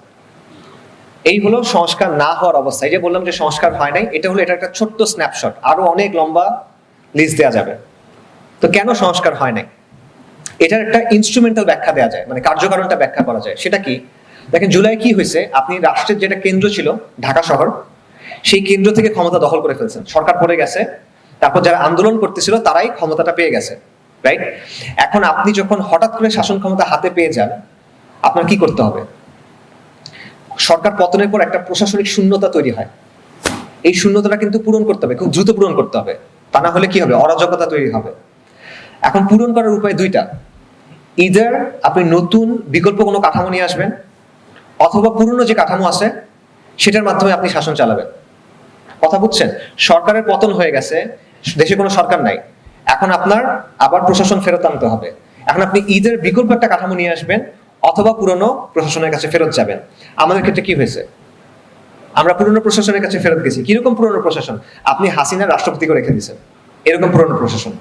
এই হলো সংস্কার না হওয়ার অবস্থা। এই যে বললাম যে সংস্কার হয় নাই, এটা একটা ছোট্ট স্ন্যাপশট, আরো অনেক লম্বা লিস্ট দেওয়া যাবে। তো কেন সংস্কার হয় নাই এটার একটা ইনস্ট্রুমেন্টাল ব্যাখ্যা দেওয়া যায়, মানে কার্যকারণটা ব্যাখ্যা করা যায়। সেটা কি? দেখেন জুলাই কি হয়েছে, আপনি রাষ্ট্রের যেটা কেন্দ্র ছিল ঢাকা শহর, সেই কেন্দ্র থেকে ক্ষমতা দখল করে ফেলছেন, সরকার পড়ে গেছে, তারপর যারা আন্দোলন করতেছিল তারাই ক্ষমতাটা পেয়ে গেছে, রাইট? এখন আপনি যখন হঠাৎ করে শাসন ক্ষমতা হাতে পেয়ে যান, আপনার কি করতে হবে? সরকার পতনের পর একটা প্রশাসনিক শূন্যতা তৈরি হয়, এই শূন্যতাটা কিন্তু পূরণ করতে হবে, খুব দ্রুত পূরণ করতে হবে, তা না হলে কি হবে? অরাজকতা তৈরি হবে। এখন পূরণ করার উপায় দুইটা, ইদার আপনি নতুন বিকল্প কোনো কাঠামো নিয়ে আসবেন, অথবা পুরনো যে কাঠামো আছে সেটার মাধ্যমে আপনি শাসন চালাবেন। কথা বুঝছেন? সরকারের পতন হয়ে গেছে, দেশে কোনো সরকার নাই, এখন আপনার আবার প্রশাসন ফেরত আনতে হবে। এখন আপনি ঈদের বিকল্প একটা কাঠামো নিয়ে আসবেন, অথবা পুরনো প্রশাসনের কাছে ফেরত যাবেন। আমাদের ক্ষেত্রে কি হয়েছে? আমরা পুরনো প্রশাসনের কাছে ফেরত গেছি। কিরকম পুরনো প্রশাসন? আপনি হাসিনা রাষ্ট্রপতিকে রেখে দিয়েছেন, এরকম পুরনো প্রশাসন,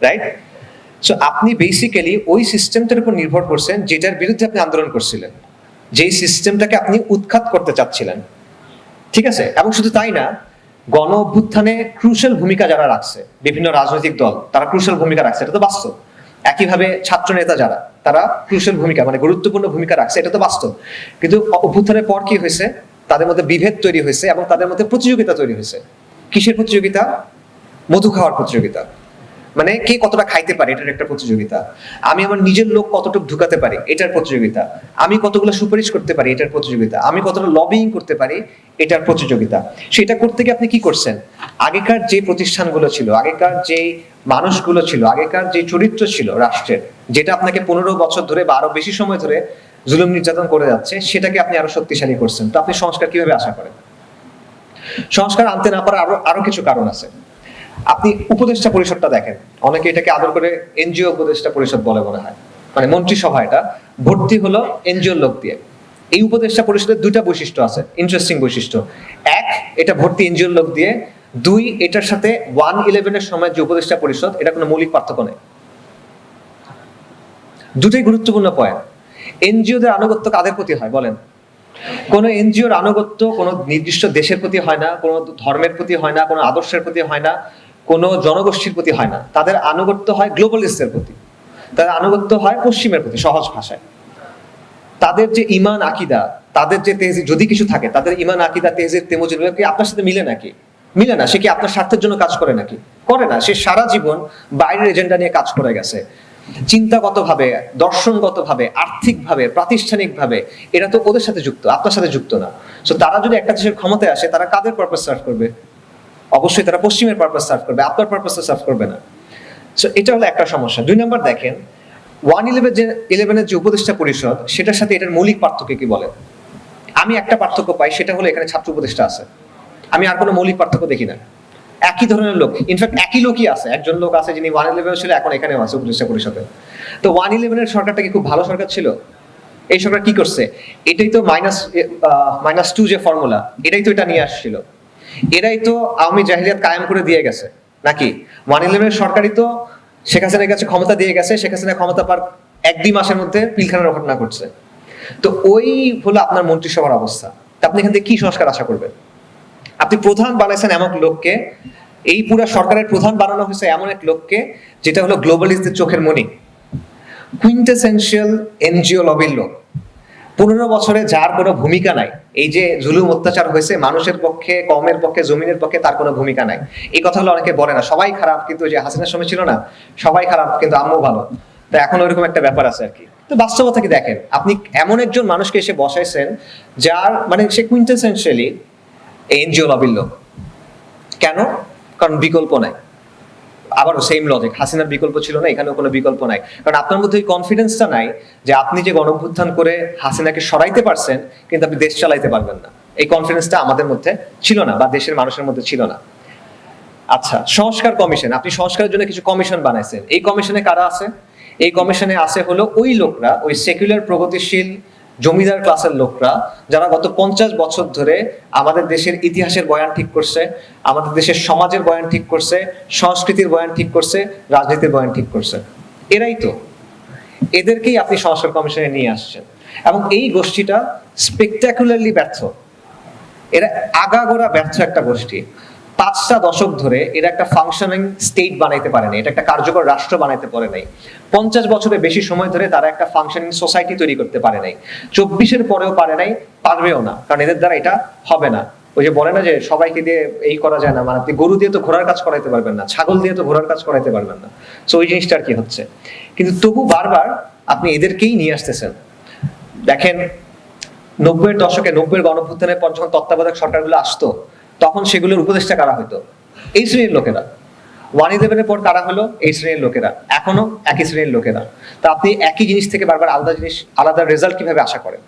রাইট? সো আপনি বেসিক্যালি ওই সিস্টেমটার উপর নির্ভর করছেন যেটার বিরুদ্ধে আপনি আন্দোলন করছিলেন, যেই সিস্টেমটাকে আপনি উৎখাত করতে চাচ্ছিলেন, ঠিক আছে? এবং শুধু তাই না, গণ অভ্যুত্থানে ক্রুশাল ভূমিকা যারা রাখছে, বিভিন্ন রাজনৈতিক দল তারা ক্রুশাল ভূমিকা রাখছে, এটা তো বাস্তব। একইভাবে ছাত্র নেতা যারা, তারা ক্রুশাল ভূমিকা মানে গুরুত্বপূর্ণ ভূমিকা রাখছে, এটা তো বাস্তব। কিন্তু অভ্যুত্থানের পর কি হয়েছে? তাদের মধ্যে বিভেদ তৈরি হয়েছে এবং তাদের মধ্যে প্রতিযোগিতা তৈরি হয়েছে। কিসের প্রতিযোগিতা? মধু খাওয়ার প্রতিযোগিতা, মানে কে কতটা খাইতে পারে এটার একটা প্রতিযোগিতা। আমি আমার নিজের লোক কতটুকু ঢুকাতে পারি এটার প্রতিযোগিতা। আমি কতগুলো সুপারিশ করতে পারি এটার প্রতিযোগিতা। আমি কতটা লবিং করতে পারি এটার প্রতিযোগিতা। সেটা করতে গিয়ে আপনি কি করছেন? আগেকার যে প্রতিষ্ঠানগুলো ছিল, আগেকার যে মানুষগুলো ছিল, আগেকার যে চরিত্র ছিল রাষ্ট্রের, যেটা আপনাকে 15 বছর ধরে বা আরো বেশি সময় ধরে জুলুম নির্যাতন করে যাচ্ছে, সেটাকে আপনি আরো শক্তিশালী করছেন। তো আপনি সংস্কার কিভাবে আশা করেন? সংস্কার আনতে না পারার আরো কিছু কারণ আছে। আপনি উপদেষ্টা পরিষদটা দেখেন, অনেকে এটাকে আদর করে এনজিও উপদেষ্টা পরিষদ বলে মনে হয়, মানে মন্ত্রিসভা এটা ভর্তি হলো এনজিওর লোক দিয়ে। এই উপদেষ্টা পরিষদের দুইটা বৈশিষ্ট্য আছে, ইন্টারেস্টিং বৈশিষ্ট্য। এক, এটা ভর্তি এনজিওর লোক দিয়ে। দুই, এটার সাথে 1/11 সময় যে উপদেষ্টা পরিষদ, এটা কোনো মৌলিক পার্থক্য নেই। দুটোই গুরুত্বপূর্ণ পয়েন্ট। এনজিওদের আনুগত্য কাদের প্রতি হয় বলেন? কোন এনজিওর আনুগত্য কোন নির্দিষ্ট দেশের প্রতি হয় না, কোন ধর্মের প্রতি হয় না, কোন আদর্শের প্রতি হয় না, কোন জনগোষ্ঠীর প্রতি হয় না। তাদের আনুগত্য হয় গ্লোবালিস্টদের প্রতি, তাদের আনুগত্য হয় পশ্চিমের প্রতি। সহজ ভাষায় তাদের যে ইমান আকিদা, তাদের যে তেহজিব, যদি কিছু থাকে, তাদের ইমান আকিদা তেহজিব তেমজিব কি আপনার সাথে মিলে নাকি? মিলে না। সে কি আপনার স্বার্থের জন্য কাজ করে নাকি? করে না। সে সারা জীবন বাইরের এজেন্ডা নিয়ে কাজ করে গেছে। চিন্তাগতভাবে, দর্শনগতভাবে, আর্থিকভাবে, প্রাতিষ্ঠানিকভাবে এরা তো ওদের সাথে যুক্ত, আপনার সাথে যুক্ত না। সো তারা যদি একটা দেশের ক্ষমতায় আসে, তারা কাদের পারপাস সার্ভ করবে? অবশ্যই তারা পশ্চিমের পারপাস সার্ভ করবে, আপনার পারপাস সার্ভ করবে না। সো এটা হলো একটা সমস্যা। 2 নম্বর দেখেন 111 যে উপদেষ্টা পরিষদ, সেটার সাথে এটার মৌলিক পার্থক্য কি বলে? আমি একটা পার্থক্য পাই, সেটা হলো এখানে ছাত্র উপদেষ্টা আছে, আমি আর কোনো মৌলিক পার্থক্য দেখি না। একই ধরনের লোক, ইনফ্যাক্ট একই লোকই আছে, একজন লোক আছে যিনি 111 ছিল, এখন এখানেও আছে উপদেষ্টা পরিষদে। তো 111 সরকারটা কি খুব ভালো সরকার ছিল? এই সরকার কি করছে? এটাই তো -2 যে ফর্মুলা, এটাই তো এটা নিয়ে আসছিল। এরাই তো আওয়ামী জাহিলিয়াত কায়েম করে দিয়ে গেছে নাকি? 111 সরকারই তো শেখ হাসিনার কাছে ক্ষমতা দিয়ে গেছে, শেখ হাসিনা ক্ষমতা পার 1-2 মাসের মধ্যে পিলখানার ঘটনা ঘটছে। তো ওই হলো আপনার মন্ত্রিসভার অবস্থা। তা আপনি এখান থেকে কি সংস্কার আশা করবেন? আপনি প্রধান বানাইছেন এমন লোককে, এই পুরো সরকারের প্রধান বানানো হয়েছে এমন এক লোককে যেটা হলো গ্লোবালিস্টদের চোখের মণি, কুইন্টেসেনশিয়াল এনজিও লবির লোক। 15 বছরে যার কোনো ভূমিকা নাই, এই যে জুলুম অত্যাচার হয়েছে মানুষের পক্ষে, কমের পক্ষে, জমিনের পক্ষে, তার কোনো ভূমিকা নাই। এই কথাগুলো অনেকে বলে না, সবাই খারাপ, কিন্তু যে হাসিনার সময় ছিল না, সবাই খারাপ কিন্তু আম্মু ভালো। তো এখন ওইরকম একটা ব্যাপার আছে আর কি। তো বাস্তবতা কি দেখেন, আপনি এমন একজন মানুষকে এসে বসাইছেন যার মানে সে কুইন্টেসেনশিয়ালি এনজিও লবির লোক। কেন? কারণ বিকল্প নাই। আবারও সেম লজিক, হাসিনার বিকল্প ছিল না, এখানেও কোনো বিকল্প নাই। কারণ আপনার মধ্যে ওই কনফিডেন্সটা নাই যে আপনি যে গণঅভ্যুত্থান করে হাসিনাকে সরাইতে পারছেন, কিন্তু আপনি দেশ চালাইতে পারবেন না। এই কনফিডেন্সটা আমাদের মধ্যে ছিল না, বা দেশের মানুষের মধ্যে ছিল না। আচ্ছা, সংস্কার কমিশন, আপনি সংস্কারের জন্য কিছু কমিশন বানাইছেন। এই কমিশনে কারা আছে? এই কমিশনে আছে হলো ওই লোকরা, ওই সেকুলার প্রগতিশীল জমিদার ক্লাসের লোকরা, যারা গত 50 বছর ধরে আমাদের দেশের ইতিহাসের বয়ান ঠিক করছে, আমাদের দেশের সমাজের বয়ান ঠিক করছে, সংস্কৃতির বয়ান ঠিক করছে, রাজনীতির বয়ান ঠিক করছে। এরাই তো, এদেরকেই আপনি সংস্কার কমিশনে নিয়ে আসছেন। এবং এই গোষ্ঠীটা স্পেকটাকুলারলি ব্যর্থ। এরা আগাগোড়া ব্যর্থ একটা গোষ্ঠী। 5টা দশক ধরে এরা একটা ফাংশনিং স্টেট বানাইতে পারে নাই, এটা একটা কার্যকর রাষ্ট্র বানাইতে পারে নাই। 50 বছরের বেশি সময় ধরে তারা একটা ফাংশনিং সোসাইটি তৈরি করতে পারে নাই। 24-এর পরেও পারে নাই, পারবেও না, কারণ এদের দ্বারা এটা হবে না। ওই যে বলে না যে সবাইকে দিয়ে এই করা যায় না, মানে আপনি গরু দিয়ে তো ঘোড়ার কাজ করাইতে পারবেন না, ছাগল দিয়ে তো ঘোড়ার কাজ করাইতে পারবেন না। সো ওই জিনিসটা আর কি হচ্ছে। কিন্তু তবু বারবার আপনি এদেরকেই নিয়ে আসতেছেন। দেখেন 90-এর দশকে, 90-এর গণঅভ্যুত্থানের পর যখন তত্ত্বাবধায়ক সরকারগুলো আসতো, তখন সেগুলোর উপদেষ্টা কারা হতো? এই শ্রেণীর লোকেরা। 111-এর পর কারা হলো? এই শ্রেণীর লোকেরা। এখনো একই শ্রেণীর লোকেরা। তা আপনি একই জিনিস থেকে বারবার আলাদা রেজাল্ট কিভাবে আশা করেন?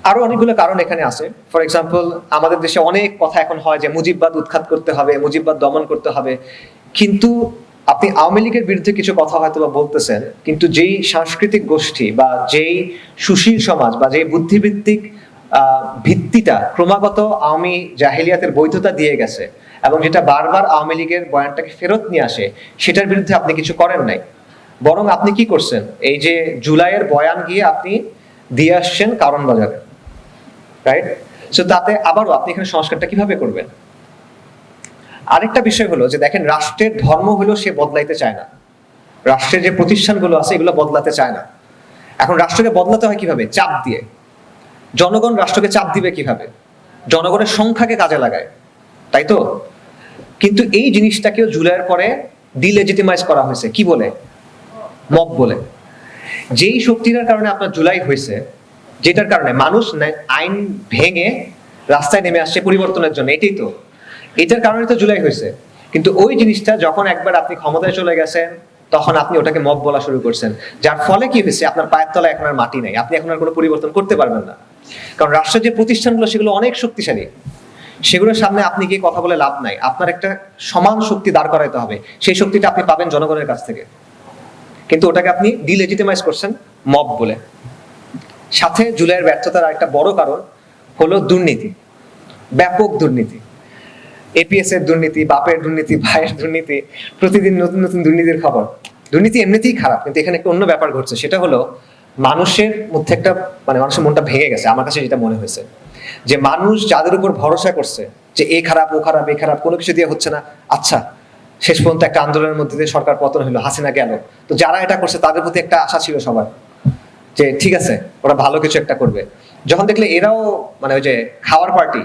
আরো অনেকগুলো কারণ এখানে আছে। ফর এক্সাম্পল, আমাদের দেশে অনেক কথা এখন হয় যে মুজিববাদ উৎখাত করতে হবে, মুজিববাদ দমন করতে হবে, কিন্তু আপনি আওয়ামী লীগের বিরুদ্ধে কিছু কথা হয়তো বা বলতেছেন, কিন্তু যেই সাংস্কৃতিক গোষ্ঠী বা যেই সুশীল সমাজ বা যেই বুদ্ধিভিত্তিক ভিত্তিটা ক্রমাগত আওয়ামী জাহিলিয়াতের বৈধতা দিয়ে গেছে, এবং যেটা বারবার আওয়ামী লীগের বয়ানটাকে ফেরত নিয়ে আসে, সেটার বিরুদ্ধে আপনি কিছু করেন নাই। বরং আপনি কি করছেন? এই যে জুলাইয়ের বয়ান গিয়ে আপনি দিয়ে আসছেন কারণ বাজারে, রাইট? সো তাতে আবারও আপনি এখানে সংস্কারটা কিভাবে করবেন? আরেকটা বিষয় হলো যে দেখেন, রাষ্ট্রের ধর্ম হলো সে বদলাইতে চায় না, রাষ্ট্রের যে প্রতিষ্ঠানগুলো আছে এগুলো বদলাতে চায় না। এখন রাষ্ট্রকে বদলাতে হয় কিভাবে? চাপ দিয়ে। জনগণ রাষ্ট্রকে চাপ দিবে কিভাবে? জনগণের সংখ্যাকে কাজে লাগায়, তাই তো? কিন্তু এই জিনিসটাকেও জুলাইয়ের পরে ডিলেজিটিমাইজ করা হয়েছে, কি বলে? মব বলে। যেই শক্তিটার কারণে আপনার জুলাই হয়েছে, যেটার কারণে মানুষ আইন ভেঙে রাস্তায় নেমে আসছে পরিবর্তনের জন্য, এটাই তো, এটার কারণে তো জুলাই হয়েছে। কিন্তু ওই জিনিসটা যখন একবার আপনি ক্ষমতায় চলে গেছেন, তখন আপনি ওটাকে মব বলা শুরু করছেন, যার ফলে কি হয়েছে? আপনার পায়ের তলায় এখন আর মাটি নেই, আপনি এখন আর কোনো পরিবর্তন করতে পারবেন না। কারণ রাষ্ট্রের যে প্রতিষ্ঠানগুলো সেগুলো অনেক শক্তিশালী, সেগুলোর সামনে আপনি গিয়ে কথা বলে লাভ নাই। আপনার একটা সমান শক্তি দাঁড় করাইতে হবে, সেই শক্তিটা আপনি পাবেন জনগণের কাছ থেকে, কিন্তু ওটাকে আপনি ডিলেজিটিমাইজ করছেন মব বলে। সাথে জুলাইয়ের ব্যর্থতার একটা বড় কারণ হলো দুর্নীতি, ব্যাপক দুর্নীতি। এপিএস এর দুর্নীতি, বাপের দুর্নীতি, ভাইয়ের দুর্নীতি, প্রতিদিন নতুন নতুন দুর্নীতির খবর। দুর্নীতি এমনিতেই খারাপ, কিন্তু এখানে একটা অন্য ব্যাপার ঘটছে, সেটা হলো মানুষের মধ্যে একটা মানে মানুষের মনটা ভেঙে গেছে। আমার কাছে যেটা মনে হয়েছে যে মানুষ যাদের উপর ভরসা করছে যে এ খারাপ ও খারাপ এ খারাপ, কোনো কিছু দিয়ে হচ্ছে না, আচ্ছা শেষ পর্যন্ত একটা আন্দোলনের মধ্যে দিয়ে সরকার পতন হলো, হাসিনা গেল, তো যারা এটা করছে তাদের প্রতি একটা আশা ছিল সবার যে ঠিক আছে ওরা ভালো কিছু একটা করবে। যখন দেখলে এরাও মানে ওই যে খাওয়ার পার্টি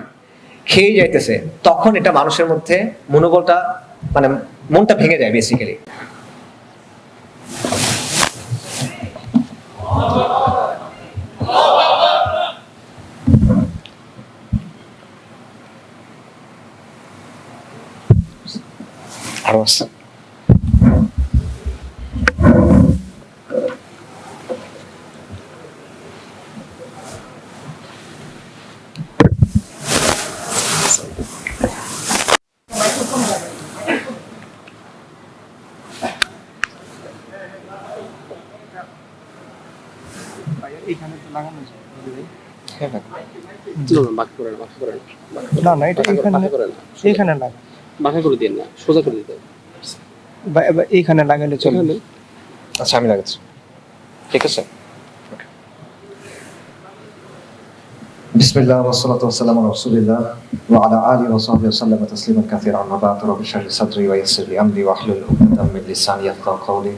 খেয়ে যাইতেছে, তখন এটা মানুষের মধ্যে মনোবলটা মানে মনটা ভেঙে যায় বেসিক্যালি। আরো এইখানে তো লাগানো যায় হ্যাঁ না না না এটা এইখানে লাগা বাঁকা করে দিন না, সোজা করে দিতে হবে। এইখানে লাগালে চলবে। আচ্ছা আমি লাগাচ্ছি, ঠিক আছে। বিসমিল্লাহ ওয়াসসালাতু ওয়াসসালামু আলা রাসূলিল্লাহ ওয়া আলা আলিহি ওয়া সাহবিহি ওয়া সাল্লামা তাসলিমান কাসীরা, আম্মা বা'দ। রাব্বি ইশরাহ লি সাদরি ওয়া ইয়াসসির লি আমরি ওয়াহলুল উকদাতাম মিন লিসানি ইয়াফকাহু কাওলি।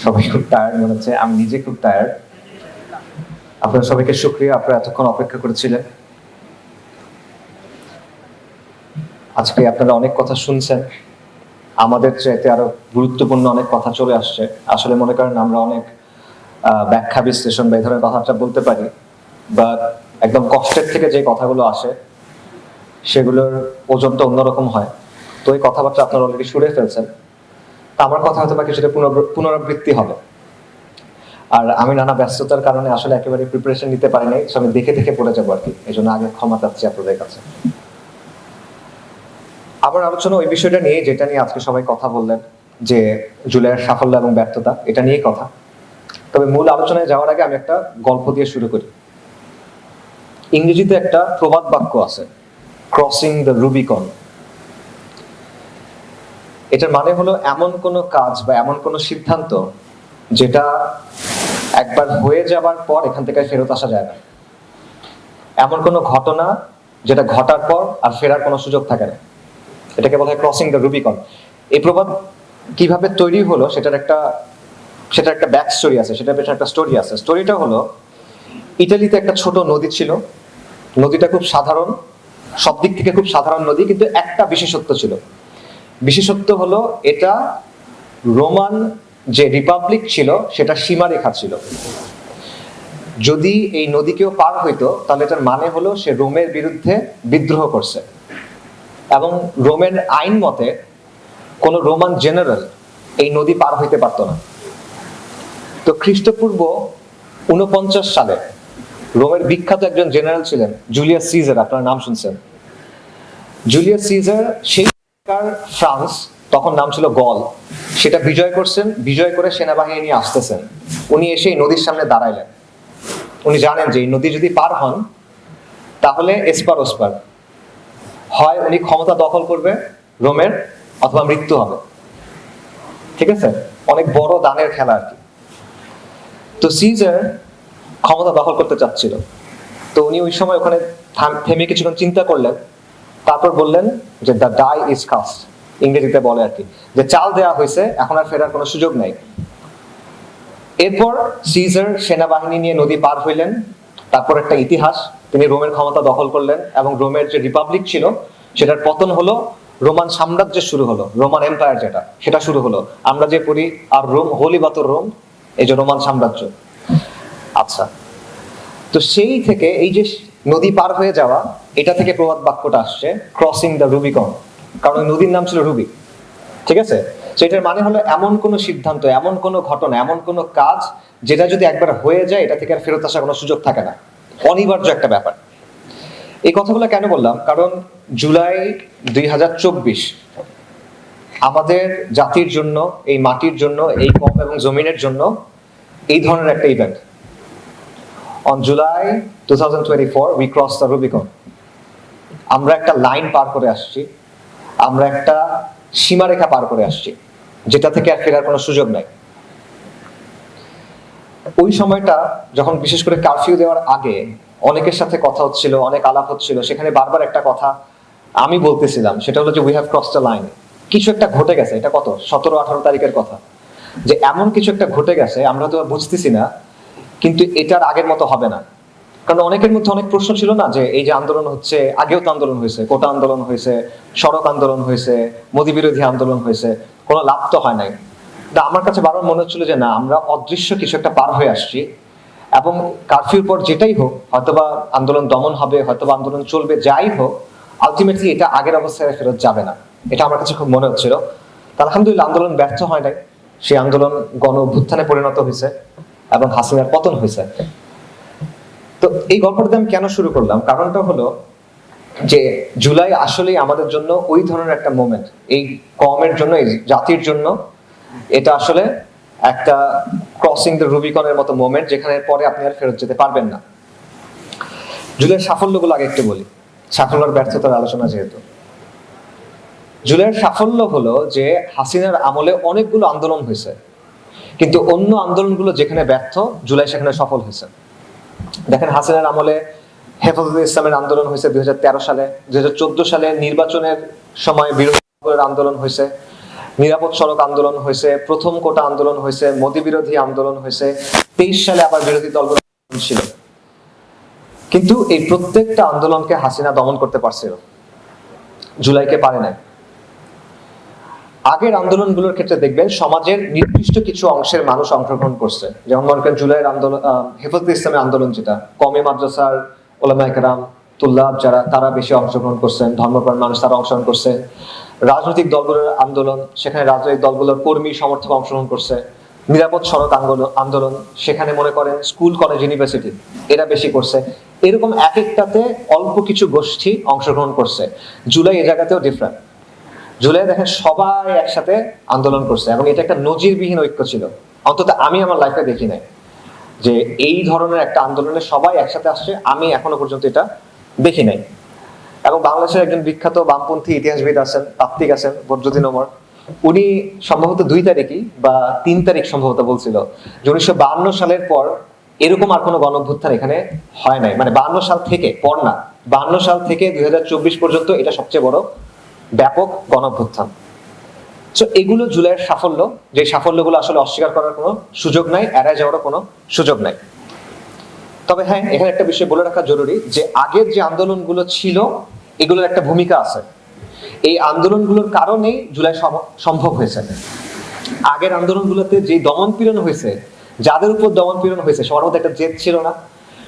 সবাই খুব টায়ার্ড মনে হচ্ছে, আমি নিজে খুব টায়ার্ড। আপনাদের সবাইকে শুকরিয়া, আপনারা এতক্ষণ অপেক্ষা করেছিলেন। আজকে আপনারা অনেক কথা শুনছেন, আমাদের চাইতে আরো গুরুত্বপূর্ণ অনেক কথা চলে আসছে। আসলে মনে করেন আমরা অনেক ব্যাখ্যা বিশ্লেষণ বা এই ধরনের কথাটা বলতে পারি, বা একদম কষ্টের থেকে যে কথাগুলো আসে সেগুলোর ওজনটা অন্যরকম হয়। তো এই কথাবার্তা আপনারা অলরেডি শুনে ফেলছেন। তা আমার কথা হয়তো বা কিছুটা পুনরাবৃত্তি হবে। আর আমি নানা ব্যস্ততার কারণে আসলে একেবারে প্রিপারেশন নিতে পারি নাই, আমি দেখে দেখে পড়ে যাবো আর কি। এই জন্য আগে ক্ষমা চাচ্ছি আপনাদের কাছে। আবার আলোচনা ওই বিষয়টা নিয়ে, যেটা নিয়ে আজকে সবাই কথা বললেন, যে জুলাইয়ের সাফল্য এবং ব্যর্থতা, এটা নিয়েই কথা। তবে মূল আলোচনায় যাওয়ার আগে আমি একটা গল্প দিয়ে শুরু করি। ইংরেজিতে একটা প্রবাদ বাক্য আছে, ক্রসিং দ্য রুবিকন। এটার মানে হলো এমন কোনো কাজ বা এমন কোনো সিদ্ধান্ত যেটা একবার হয়ে যাবার পর এখান থেকে ফেরত আসা যায় না। এমন কোনো ঘটনা যেটা ঘটার পর আর ফেরার কোনো সুযোগ থাকে না, এটাকে বলা হয় ক্রসিং দ্য রুবিকন। এই প্রবাদ কিভাবে তৈরি হলো সেটার একটা ব্যাক স্টোরি আছে, সেটার পেছনে একটা স্টোরি আছে। স্টোরিটা হলো, ইটালিতে একটা ছোট নদী ছিল। নদীটা খুব সাধারণ, সব দিক থেকে খুব সাধারণ নদী, কিন্তু একটা বিশেষত্ব ছিল। বিশেষত্ব হলো এটা রোমান যে রিপাবলিক ছিল সেটা সীমারেখা ছিল। যদি এই নদী কেউ পার হইতো তাহলে এটার মানে হলো সে রোমের বিরুদ্ধে বিদ্রোহ করছে। এবং রোমের আইন মতে কোন রোমান জেনারেল এই নদী পার হইতে পারতো না। তো খ্রিস্টপূর্ব 49 সালে রোমের বিখ্যাত একজন জেনারেল ছিলেন জুলিয়াস সিজার, আপনার নাম শুনছেন। জুলিয়াস সিজার সেই ফ্রান্স, তখন নাম ছিল গল, সেটা বিজয় করছেন। বিজয় করে সেনাবাহিনী নিয়ে আসতেছেন। উনি এসে এই নদীর সামনে দাঁড়াইলেন। উনি জানেন যে এই নদী যদি পার হন তাহলে এসপার ওসপার, হয় উনি ক্ষমতা দখল করবে রোমের, অথবা মৃত্যু হবে। ঠিক আছে, অনেক বড় দানের খেলা আর কি। তো সিজার ক্ষমতা দখল করতে চাচ্ছিল। তো উনি ওই সময় ওখানে থেমে কিছুক্ষণ চিন্তা করলেন, তারপর বললেন যে দ্য ডাই ইজ কাস্ট, ইংরেজিতে বলে আর কি, যে চাল দেওয়া হয়েছে, এখন আর ফেরার কোনো সুযোগ নাই। এরপর সিজার সেনাবাহিনী নিয়ে নদী পার হইলেন। তারপর একটা ইতিহাস, তিনি রোমের ক্ষমতা দখল করলেন এবং রোমের যে রিপাবলিক ছিল সেটার পতন হলো, রোমান সাম্রাজ্য শুরু হলো, রোমান এম্পায়ার যেটা, সেটা শুরু হলো। আমরা যে পড়ি আর রোম হোলি বাতর রোম, এই যে রোমান সাম্রাজ্য। আচ্ছা, তো সেই থেকে এই যে নদী পার হয়ে যাওয়া, এটা থেকে প্রবাদ বাক্যটা আসছে, ক্রসিং দ্য রুবিকন, কারণ ওই নদীর নাম ছিল রুবি। ঠিক আছে, সেটার মানে হলো এমন কোনো সিদ্ধান্ত, এমন কোনো ঘটনা, এমন কোনো কাজ যেটা যদি একবার হয়ে যায় এটা থেকে আর ফেরত আসার কোনো সুযোগ থাকে না, অনিবার্য একটা ব্যাপার। এই কথাগুলো কেন বললাম, কারণ জুলাই 2024 আমাদের জাতির জন্য, এই মাটির জন্য, এই কম এবং জমিনের জন্য এই ধরনের একটা event. On July 2024 we crossed the Rubicon. আমরা একটা লাইন পার করে আসছি, আমরা একটা সীমারেখা পার করে আসছি, যেটা থেকে আর ফেরার কোনো সুযোগ নাই। ওই সময়টা যখন বিশেষ করে কারফিউ দেওয়ার আগে অনেকের সাথে কথা হচ্ছিল, অনেক আলাপ হচ্ছিল, সেখানে বারবার একটা কথা আমি বলতেছিলাম, সেটা হলো যে we have crossed the line. কিছু একটা ঘটে গেছে, এটা কত 17-18 তারিখের কথা, যে এমন কিছু একটা ঘটে গেছে, আমরা তো বুঝতেছি না, কিন্তু এটার আগের মতো হবে না। কারণ অনেকের মধ্যে অনেক প্রশ্ন ছিল না, যে এই যে আন্দোলন হচ্ছে, আগেও তো আন্দোলন হয়েছে, কোটা আন্দোলন হয়েছে, সড়ক আন্দোলন হয়েছে, মোদী বিরোধী আন্দোলন হয়েছে, কোনো লাভ তো হয় নাই। আমার কাছে বারবার মনে হচ্ছিল যে না, আমরা অদৃশ্য কিছু একটা পার হয়ে আসছি, এবং কারফিউর পর যেটাই হোক, হয়তোবা আন্দোলন দমন হবে, হয়তোবা আন্দোলন চলবে, যাই হোক, আলটিমেটলি এটা আগের অবস্থায় ফেরত যাবে না, এটা আমার কাছে খুব মনে হচ্ছিল। আলহামদুলিল্লাহ আন্দোলন ব্যর্থ হয় নাই, সেই আন্দোলন গণ অভ্যুত্থানে পরিণত হয়েছে এবং হাসিনার পতন হয়েছে। তো এই গল্পটা আমি কেন শুরু করলাম, কারণটা হলো যে জুলাই আসলেই আমাদের জন্য ওই ধরনের একটা মোমেন্ট, এই কমের জন্য, এই জাতির জন্য এটা আসলে একটা ক্রসিং দ্য রুবিকনের মতো মোমেন্ট, যেখানে পরে আপনি আর ফেরত যেতে পারবেন না। জুলাইয়ের সাফল্যগুলো আগে একটু বলি, সাফল্য আর ব্যর্থতার আলোচনা যেহেতু। জুলাইয়ের সাফল্য হলো যে হাসিনার আমলে অনেকগুলো আন্দোলন হয়েছে, কিন্তু অন্য আন্দোলনগুলো যেখানে ব্যর্থ, জুলাই সেখানে সফল হয়েছে। দেখেন, হাসিনার আমলে হেফাজতে ইসলামের আন্দোলন হয়েছে 2013 সালে, 2014 সালে নির্বাচনের সময় বিরোধী দলের আন্দোলন হয়েছে, নিরাপদ সড়ক আন্দোলন হয়েছে, প্রথম কোটা আন্দোলন হয়েছে, মোদি বিরোধী আন্দোলন হয়েছে, 23 সালে আবার বিরোধী দলগুলো ছিল। কিন্তু এই প্রত্যেকটা আন্দোলনকে হাসিনা দমন করতে পারছিল, জুলাইকে পারে নাই। আগের আন্দোলনগুলোর ক্ষেত্রে দেখবেন সমাজের নির্দিষ্ট কিছু অংশের মানুষ অংশগ্রহণ করছে, যেমন মনে করেন জুলাইয়ের আন্দোলন, হেফাজতে ইসলামের আন্দোলন যেটা, কওমি মাদ্রাসার ওলামায়ে কেরাম, তুল্লাব যারা, তারা বেশি অংশগ্রহণ করছেন, ধর্মপ্রাণ মানুষ তারা অংশগ্রহণ করছে। রাজনৈতিক দলগুলোর আন্দোলন, সেখানে রাজনৈতিক দলগুলোর কর্মী সমর্থক অংশগ্রহণ করছে। নিরাপদ সড়ক আন্দোলন, সেখানে মনে করেন স্কুল, কলেজ, ইউনিভার্সিটি এরা বেশি করছে। এরকম এক একটাতে অল্প কিছু গোষ্ঠী অংশগ্রহণ করছে। জুলাই এই জায়গাতেও ডিফারেন্ট। জুলাই দেখেন সবাই একসাথে আন্দোলন করছে, এবং এটা একটা নজিরবিহীন ঐক্য ছিল। অন্তত আমি আমার লাইফে দেখি নাই যে এই ধরনের একটা আন্দোলনে সবাই একসাথে আসছে, আমি এখনো পর্যন্ত এটা দেখি নাই। এবং বাংলাদেশের একজন বিখ্যাত বামপন্থী ইতিহাসবিদ আছেন, তাত্ত্বিক আছেন, বদরুদ্দীন ওমর, উনি সম্ভবত 2 তারিখই বা 3 তারিখ সম্ভবত বলছিল যে 1952 সালের পর এরকম আর কোনো গণঅভ্যুত্থান এখানে হয় নাই, মানে 52 সাল থেকে পর না, 52 সাল থেকে 2024 পর্যন্ত এটা সবচেয়ে বড় ব্যাপক গণঅভ্যুত্থান। সো এগুলো জুলাইয়ের সাফল্য, যে সাফল্যগুলো আসলে অস্বীকার করার কোনো সুযোগ নাই, এড়ায় যাওয়ারও কোনো সুযোগ নাই। তবে হ্যাঁ, এখানে একটা বিষয় বলে রাখা জরুরি যে আগের যে আন্দোলনগুলো ছিল এগুলোর একটা ভূমিকা আছে। এই আন্দোলনগুলোর কারণেই জুলাই সম্ভব হয়েছে। আগের আন্দোলনগুলোতে যে দমন পীড়ন হয়েছে, যাদের উপর দমন পীড়ন হয়েছে, সবার মধ্যে একটা জেদ ছিল না,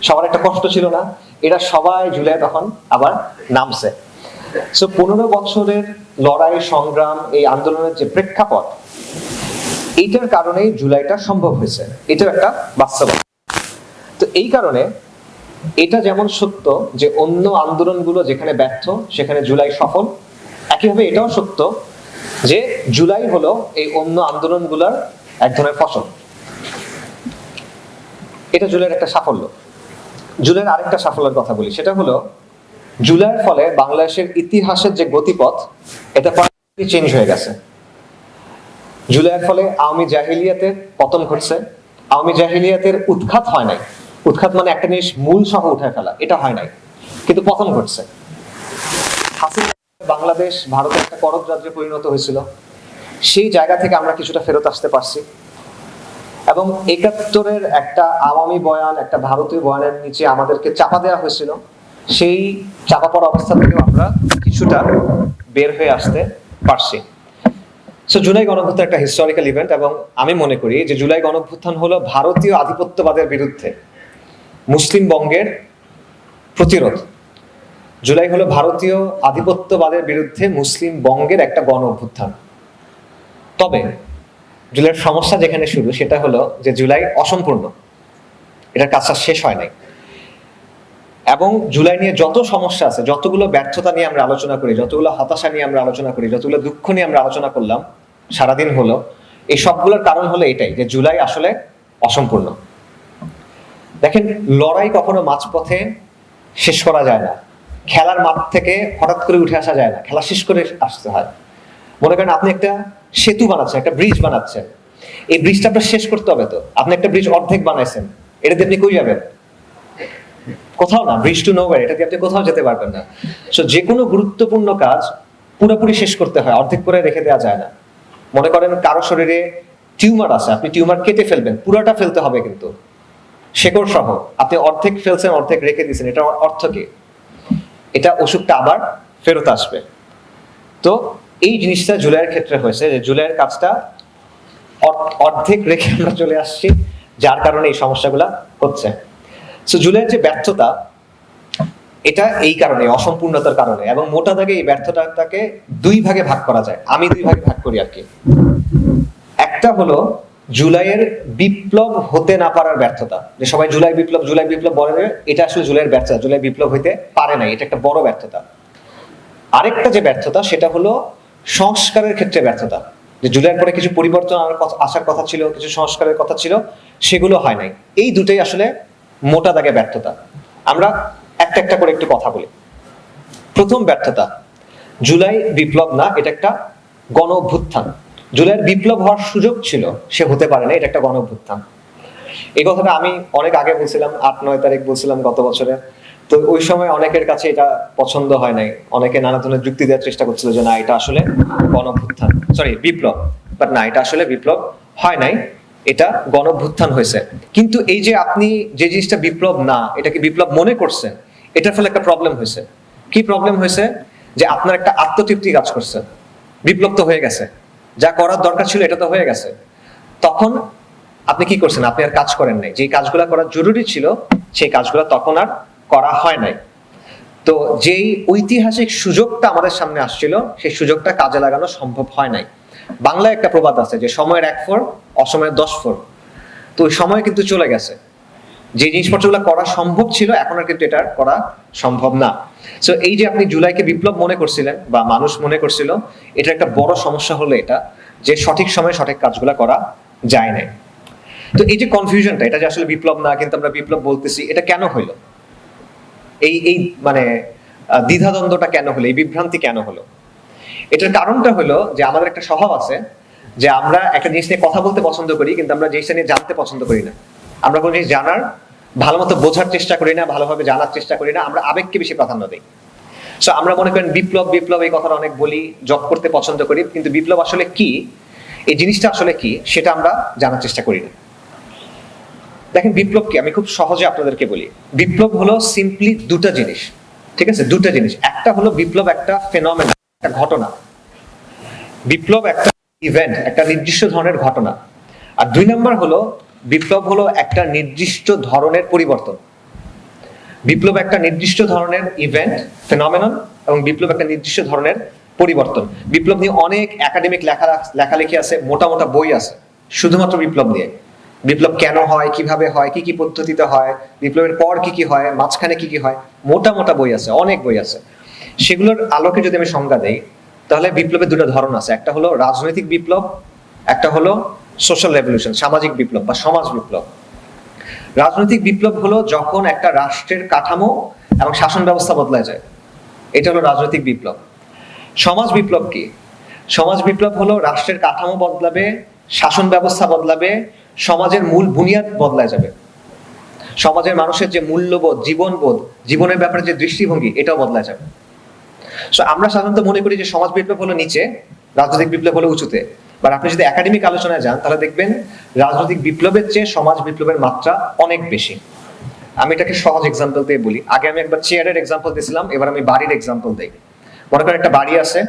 সবার একটা কষ্ট ছিল না, এরা সবাই জুলাই তখন আবার নামছে। সো 15 বছরের লড়াই সংগ্রাম, এই আন্দোলনের যে প্রেক্ষাপট, এইটার কারণেই জুলাইটা সম্ভব হয়েছে। এটাও একটা বাস্তবতা। তো এই কারণে এটা যেমন সত্য যে অন্য আন্দোলনগুলো যেখানে ব্যর্থ সেখানে জুলাই সফল, একইভাবে এটাও সত্য যে জুলাই হলো এই অন্য আন্দোলনগুলোর এক ধরনের ফসল। এটা জুলাইয়ের একটা সাফল্য। জুলাইয়ের আরেকটা সাফল্যের কথা বলি, সেটা হলো জুলাইয়ের ফলে বাংলাদেশের ইতিহাসের যে গতিপথ, এটা চেঞ্জ হয়ে গেছে। জুলাইয়ের ফলে আওয়ামী জাহিলিয়াতের পতন ঘটছে। আওয়ামী জাহিলিয়াতের উৎখাত হয় নাই, উৎখাত মানে একটা জিনিস মূল সহ উঠে ফেলা, এটা হয় নাই, কিন্তু পতন ঘটছে। হাসিনা বাংলাদেশ ভারতের একটা করদ রাজ্যে পরিণত হয়েছিল, সেই জায়গা থেকে আমরা কিছুটা ফেরত আসতে পারছি। এবং 71-এর একটা আওয়ামী বয়ান, একটা ভারতীয় বয়ানের নিচে আমাদেরকে চাপা দেওয়া হয়েছিল, সেই চাপা পড়া অবস্থা থেকেও আমরা কিছুটা বের হয়ে আসতে পারছি। সো জুলাই গণঅভ্যুত্থান একটা হিস্টোরিক্যাল ইভেন্ট, এবং আমি মনে করি যে জুলাই গণঅভ্যুত্থান হলো ভারতীয় আধিপত্যবাদের বিরুদ্ধে মুসলিম বঙ্গের প্রতিরোধ। জুলাই হলো ভারতীয় আধিপত্যবাদের বিরুদ্ধে মুসলিম বঙ্গের একটা গণঅভ্যুত্থান। তবে জুলাইয়ের সমস্যা যেখানে শুরু, সেটা হলো যে জুলাই অসম্পূর্ণ, এটার কাজটা শেষ হয় নাই। এবং জুলাই নিয়ে যত সমস্যা আছে, যতগুলো ব্যর্থতা নিয়ে আমরা আলোচনা করি, যতগুলো হতাশা নিয়ে আমরা আলোচনা করি, যতগুলো দুঃখ নিয়ে আমরা আলোচনা করলাম সারাদিন হলো, এই সবগুলোর কারণ হলো এটাই যে জুলাই আসলে অসম্পূর্ণ। দেখেন, লড়াই কখনো মাঝপথে শেষ করা যায় না, খেলার মাঠ থেকে হঠাৎ করে উঠে আসা যায় না, খেলা শেষ করে আসতে হয়। মনে করেন আপনি একটা সেতু বানাচ্ছেন, একটা ব্রিজ বানাচ্ছেন, এই ব্রিজটা আপনার শেষ করতে হবে। তো আপনি একটা ব্রিজ অর্ধেক বানাইছেন, এটা দিয়ে আপনি কই যাবেন? কোথাও না, ব্রিজ টু নোওয়্যার, এটা দিয়ে আপনি কোথাও যেতে পারবেন না। সো যে কোনো গুরুত্বপূর্ণ কাজ পুরোপুরি শেষ করতে হয়, অর্ধেক করে রেখে দেওয়া যায় না। মনে করেন কারো শরীরে টিউমার আছে, আপনি টিউমার কেটে ফেলবেন, পুরোটা ফেলতে হবে, কিন্তু শেকড় সহ। আপনি অর্ধেক ফেলছেন, অর্ধেক রেখে দিয়েছেন, এটা অর্থ কি? এটা অসুখটা আবার ফেরত আসবে। তো এই জিনিসটা জুলাইয়ের ক্ষেত্রে হয়েছে, যে জুলাইয়ের কাজটা অর্ধেক রেখে আমরা চলে আসছি, যার কারণে এই সমস্যাগুলা হচ্ছে। সো জুলাইয়ের যে ব্যর্থতা, এটা এই কারণে, অসম্পূর্ণতার কারণে। এবং মোটা দাগে এই ব্যর্থতাটাকে 2 ভাগে ভাগ করা যায়, আমি 2 ভাগে ভাগ করি আর কি। একটা হলো জুলাইয়ের বিপ্লব হতে না পারার ব্যর্থতা, যে সবাই জুলাই বিপ্লব বলে, এটা আসলে জুলাইয়ের ব্যর্থতা, জুলাই বিপ্লব হইতে পারে নাই, এটা একটা বড় ব্যর্থতা। আরেকটা যে ব্যর্থতা, সেটা হলো সংস্কারের ক্ষেত্রে ব্যর্থতা। যে জুলাইয়ের পরে কিছু পরিবর্তন আসার কথা ছিল, কিছু সংস্কারের কথা ছিল, সেগুলো হয় নাই। এই দুটোই আসলে মোটা দাগে ব্যর্থতা। আমরা একটা একটা করে একটু কথা বলি। প্রথম ব্যর্থতা, জুলাই বিপ্লব না, এটা একটা গণ অভ্যুত্থান। জুলাইয়ের বিপ্লব হওয়ার সুযোগ ছিল, সে হতে পারে না, এটা একটা গণ অভ্যুত্থান। এই কথাটা আমি অনেক আগে বলছিলাম, 8-9 তারিখ বলছিলাম গত বছরে। তো ওই সময় অনেকের কাছে এটা পছন্দ হয় নাই, অনেকে নানা ধরনের যুক্তি দেওয়ার চেষ্টা করছিল যে না এটা আসলে গণ অভ্যুত্থান, সরি বিপ্লব, বাট না, এটা আসলে বিপ্লব হয় নাই, এটা গণ অভ্যুত্থান হয়েছে। কিন্তু এই যে আপনি যে জিনিসটা বিপ্লব না, এটাকে বিপ্লব মনে করছেন, এটার ফলে একটা প্রবলেম হয়েছে। কি প্রবলেম হয়েছে? যে আপনার একটা আত্মতৃপ্তি কাজ করছে, বিপ্লব তো হয়ে গেছে, যা করার দরকার ছিল এটা তো হয়ে গেছে। তখন আপনি কি করছেন? আপনি আর কাজ করেন নাই, যে কাজগুলো করা জরুরি ছিল সেই কাজগুলো তখন আর করা হয় নাই। তো যেই ঐতিহাসিক সুযোগটা আমাদের সামনে আসছিল, সেই সুযোগটা কাজে লাগানো সম্ভব হয় নাই। বাংলায় একটা প্রবাদ আছে যে সময়ের 1 ফোর, অসময়ের 10 ফোর। তো ওই সময় কিন্তু চলে গেছে। যে জিনিসপত্রগুলো করা সম্ভব ছিল, এখন আর কিন্তু এটা করা সম্ভব না। সো এই যে আপনি জুলাইকে বিপ্লব মনে করছিলেন বা মানুষ মনে করছিল, এটা একটা বড় সমস্যা হলো এটা যে সঠিক সময়ে সঠিক কাজগুলো করা যায় নাই। তো এই যে কনফিউশনটা, এটা যে আসলে বিপ্লব না কিন্তু আমরা বিপ্লব বলতেছি, এটা কেন হইলো? এই মানে দ্বিধাদ্বন্দ্বটা কেন হলো, এই বিভ্রান্তি কেন হলো? এটার কারণটা হলো যে আমাদের একটা স্বভাব আছে যে আমরা একটা জিনিস নিয়ে কথা বলতে পছন্দ করি, কিন্তু আমরা জিনিসটা নিয়ে জানতে পছন্দ করি না। আমরা কোনো জিনিস জানার, ভালো মতো বোঝার চেষ্টা করি না, ভালোভাবে জানার চেষ্টা করি না, আমরা আবেগকে বেশি প্রাধান্য দিই। সো আমরা মনে করেন বিপ্লব বিপ্লব এই কথাটা অনেক বলি, জব করতে পছন্দ করি, কিন্তু বিপ্লব আসলে কি, এই জিনিসটা আসলে কি, সেটা আমরা জানার চেষ্টা করি না। দেখেন বিপ্লব কি, আমি খুব সহজে আপনাদেরকে বলি। বিপ্লব হলো সিম্পলি দুটা জিনিস, ঠিক আছে? দুটা জিনিস। একটা হলো বিপ্লব একটা ফেনোমেনা, একটা ঘটনা। বিপ্লব একটা ইভেন্ট, একটা নির্দিষ্ট ধরনের ঘটনা। আর 2 নাম্বার হলো বিপ্লব হলো একটা নির্দিষ্ট ধরনের পরিবর্তন। বিপ্লব একটা নির্দিষ্ট ধরনের ইভেন্ট, ফেনোমেনন, এবং বিপ্লব একটা নির্দিষ্ট ধরনের পরিবর্তন। বিপ্লব নিয়ে অনেক একাডেমিক লেখালেখি আছে, মোটা মোটা বই আছে শুধুমাত্র বিপ্লব নিয়ে। বিপ্লব কেন হয়, কিভাবে হয়, কি কি পদ্ধতিতে হয়, বিপ্লবের পর কি কি হয়, মাঝখানে কি কি হয়, মোটা মোটা বই আছে, অনেক বই আছে। সেগুলোর আলোকে যদি আমি সংজ্ঞা দেই, তাহলে বিপ্লবের দুটো ধরন আছে। একটা হলো রাজনৈতিক বিপ্লব, একটা হলো সোশ্যাল রেভলিউশন, সামাজিক বিপ্লব বা সমাজ বিপ্লব। রাজনৈতিক বিপ্লব হলো যখন একটা রাষ্ট্রের কাঠামো এবং শাসন ব্যবস্থা বদলায় যায়, এটা হলো রাজনৈতিক বিপ্লব। সমাজ বিপ্লব কি? সমাজ বিপ্লব হলো রাষ্ট্রের কাঠামো বদলাবে, শাসন ব্যবস্থা বদলাবে, সমাজের মূল বুনিয়াদ বদলায় যাবে, সমাজের মানুষের যে মূল্যবোধ, জীবনবোধ, জীবনের ব্যাপারে যে দৃষ্টিভঙ্গি, এটাও বদলায় যাবে। সো আমরা সাধারণত মনে করি যে সমাজ বিপ্লব হলো নিচে, রাজনৈতিক বিপ্লব হলো উঁচুতে। বাট আপনি যদি একাডেমিক আলোচনায় যান, তাহলে দেখবেন রাজনৈতিক বিপ্লবের চেয়ে সমাজ বিপ্লবের মাত্রা অনেক বেশি। আমি এটাকে সহজ এক্সাম্পল দিয়ে বলি। আগে আমি একবার চেয়ারের এক্সাম্পল দিয়েছিলাম, এবার আমি বাড়ির এক্সাম্পল দিই। মনে করেন একটা বাড়ি আছে,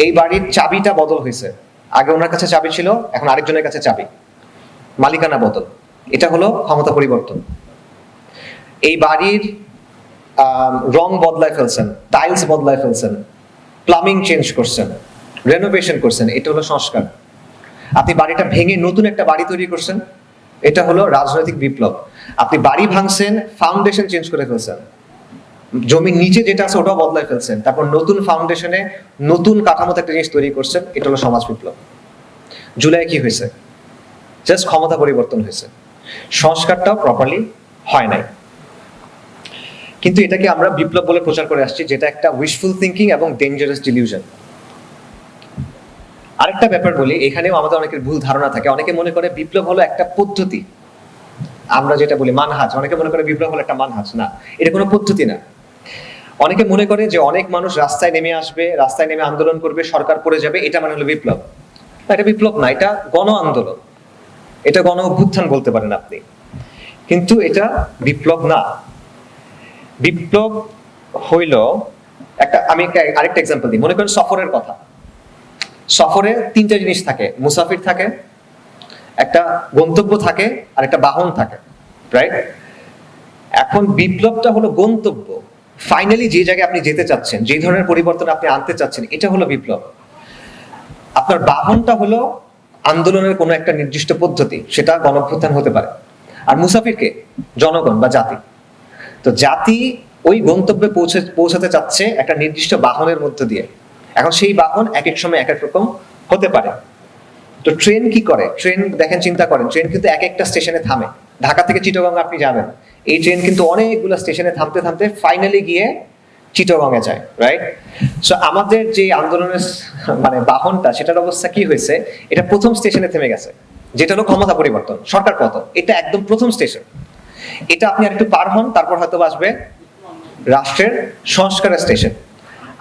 এই বাড়ির চাবিটা বদল হয়েছে। আগে ওনার কাছে চাবি ছিল, এখন আরেকজনের কাছে চাবি, মালিকানা বদল। এটা হলো ক্ষমতা পরিবর্তন। এই বাড়ির রং বদলায় ফেলছেন, টাইলস বদলায় ফেলছেন, প্লাম্বিং চেঞ্জ করছেন, রেনোভেশন করছেন, এটা হলো সংস্কার। আপনি বাড়িটা ভেঙে নতুন একটা বাড়ি তৈরি করছেন, এটা হলো রাজনৈতিক বিপ্লব। আপনি বাড়ি ভাঙছেন, ফাউন্ডেশন চেঞ্জ করে ফেলছেন, জমির নিচে যেটা আছে ওটাও বদলায় ফেলছেন, তারপর নতুন ফাউন্ডেশনে নতুন কাঠামোতে একটা জিনিস তৈরি করছেন, এটা হলো সমাজ বিপ্লব। জুলাই কি হয়েছে? জাস্ট ক্ষমতা পরিবর্তন হয়েছে, সংস্কারটাও প্রপারলি হয় নাই। কিন্তু এটাকে আমরা বিপ্লব বলে প্রচার করে আসছি, যেটা একটা উইশফুল থিঙ্কিং এবং ডেঞ্জারাস ডিলিউশন। আরেকটা ব্যাপার বলি, এখানেও আমাদের অনেকের ভুল ধারণা থাকে। অনেকে মনে করে বিপ্লব হলো একটা পদ্ধতি, আমরা যেটা বলি মানহাজ। অনেকে মনে করে বিপ্লব হলো একটা মানহাজ। না, এটা কোনো পদ্ধতি না। অনেকে মনে করে যে অনেক মানুষ রাস্তায় নেমে আসবে, রাস্তায় নেমে আন্দোলন করবে, সরকার পড়ে যাবে, এটা মানে হলো বিপ্লব। এটা বিপ্লব না, এটা গণ আন্দোলন, এটা গণ অভ্যুত্থান বলতে পারেন আপনি, কিন্তু এটা বিপ্লব না। বিপ্লব হইল একটা, আমি আরেকটা এক্সাম্পল দিই। মনে করেন সফরের কথা। সফরে 3টা জিনিস থাকে, মুসাফির থাকে, একটা গন্তব্য থাকে, আর একটা বাহন থাকে, রাইট? এখন বিপ্লবটা হলো গন্তব্য, ফাইনালি যে জায়গায় আপনি যেতে চাচ্ছেন, যে ধরনের পরিবর্তন আপনি আনতে চাচ্ছেন, এটা হলো বিপ্লব। আপনার বাহনটা হলো আন্দোলনের কোনো একটা নির্দিষ্ট পদ্ধতি, সেটা গণঅভ্যুত্থান হতে পারে। আর মুসাফিরকে জনগণ বা জাতি। তো জাতি ওই গন্তব্যে পৌঁছাতে চাচ্ছে একটা নির্দিষ্ট বাহনের মধ্য দিয়ে। এখন সেই বাহন এক এক সময় এক এক রকম হতে পারে। তো ট্রেন কি করে? ট্রেন দেখেন, চিন্তা করেন, ট্রেন কিন্তু এক একটা স্টেশনে থামে। ঢাকা থেকে চিটাগং আপনি যাবেন, এই ট্রেন কিন্তু অনেকগুলো স্টেশনে থামতে থামতে ফাইনালি গিয়ে চিটাগং এ যায়, রাইট? সো আমাদের যে আন্দোলনের মানে বাহনটা, সেটার অবস্থা কি হয়েছে? এটা প্রথম স্টেশনে থেমে গেছে, যেটা হলো ক্ষমতা পরিবর্তন, সরকার পতন। এটা একদম প্রথম স্টেশন। এটা আপনি আরেকটু পার হন, তারপর হয়তো আসবে রাষ্ট্রের সংস্কারের স্টেশন।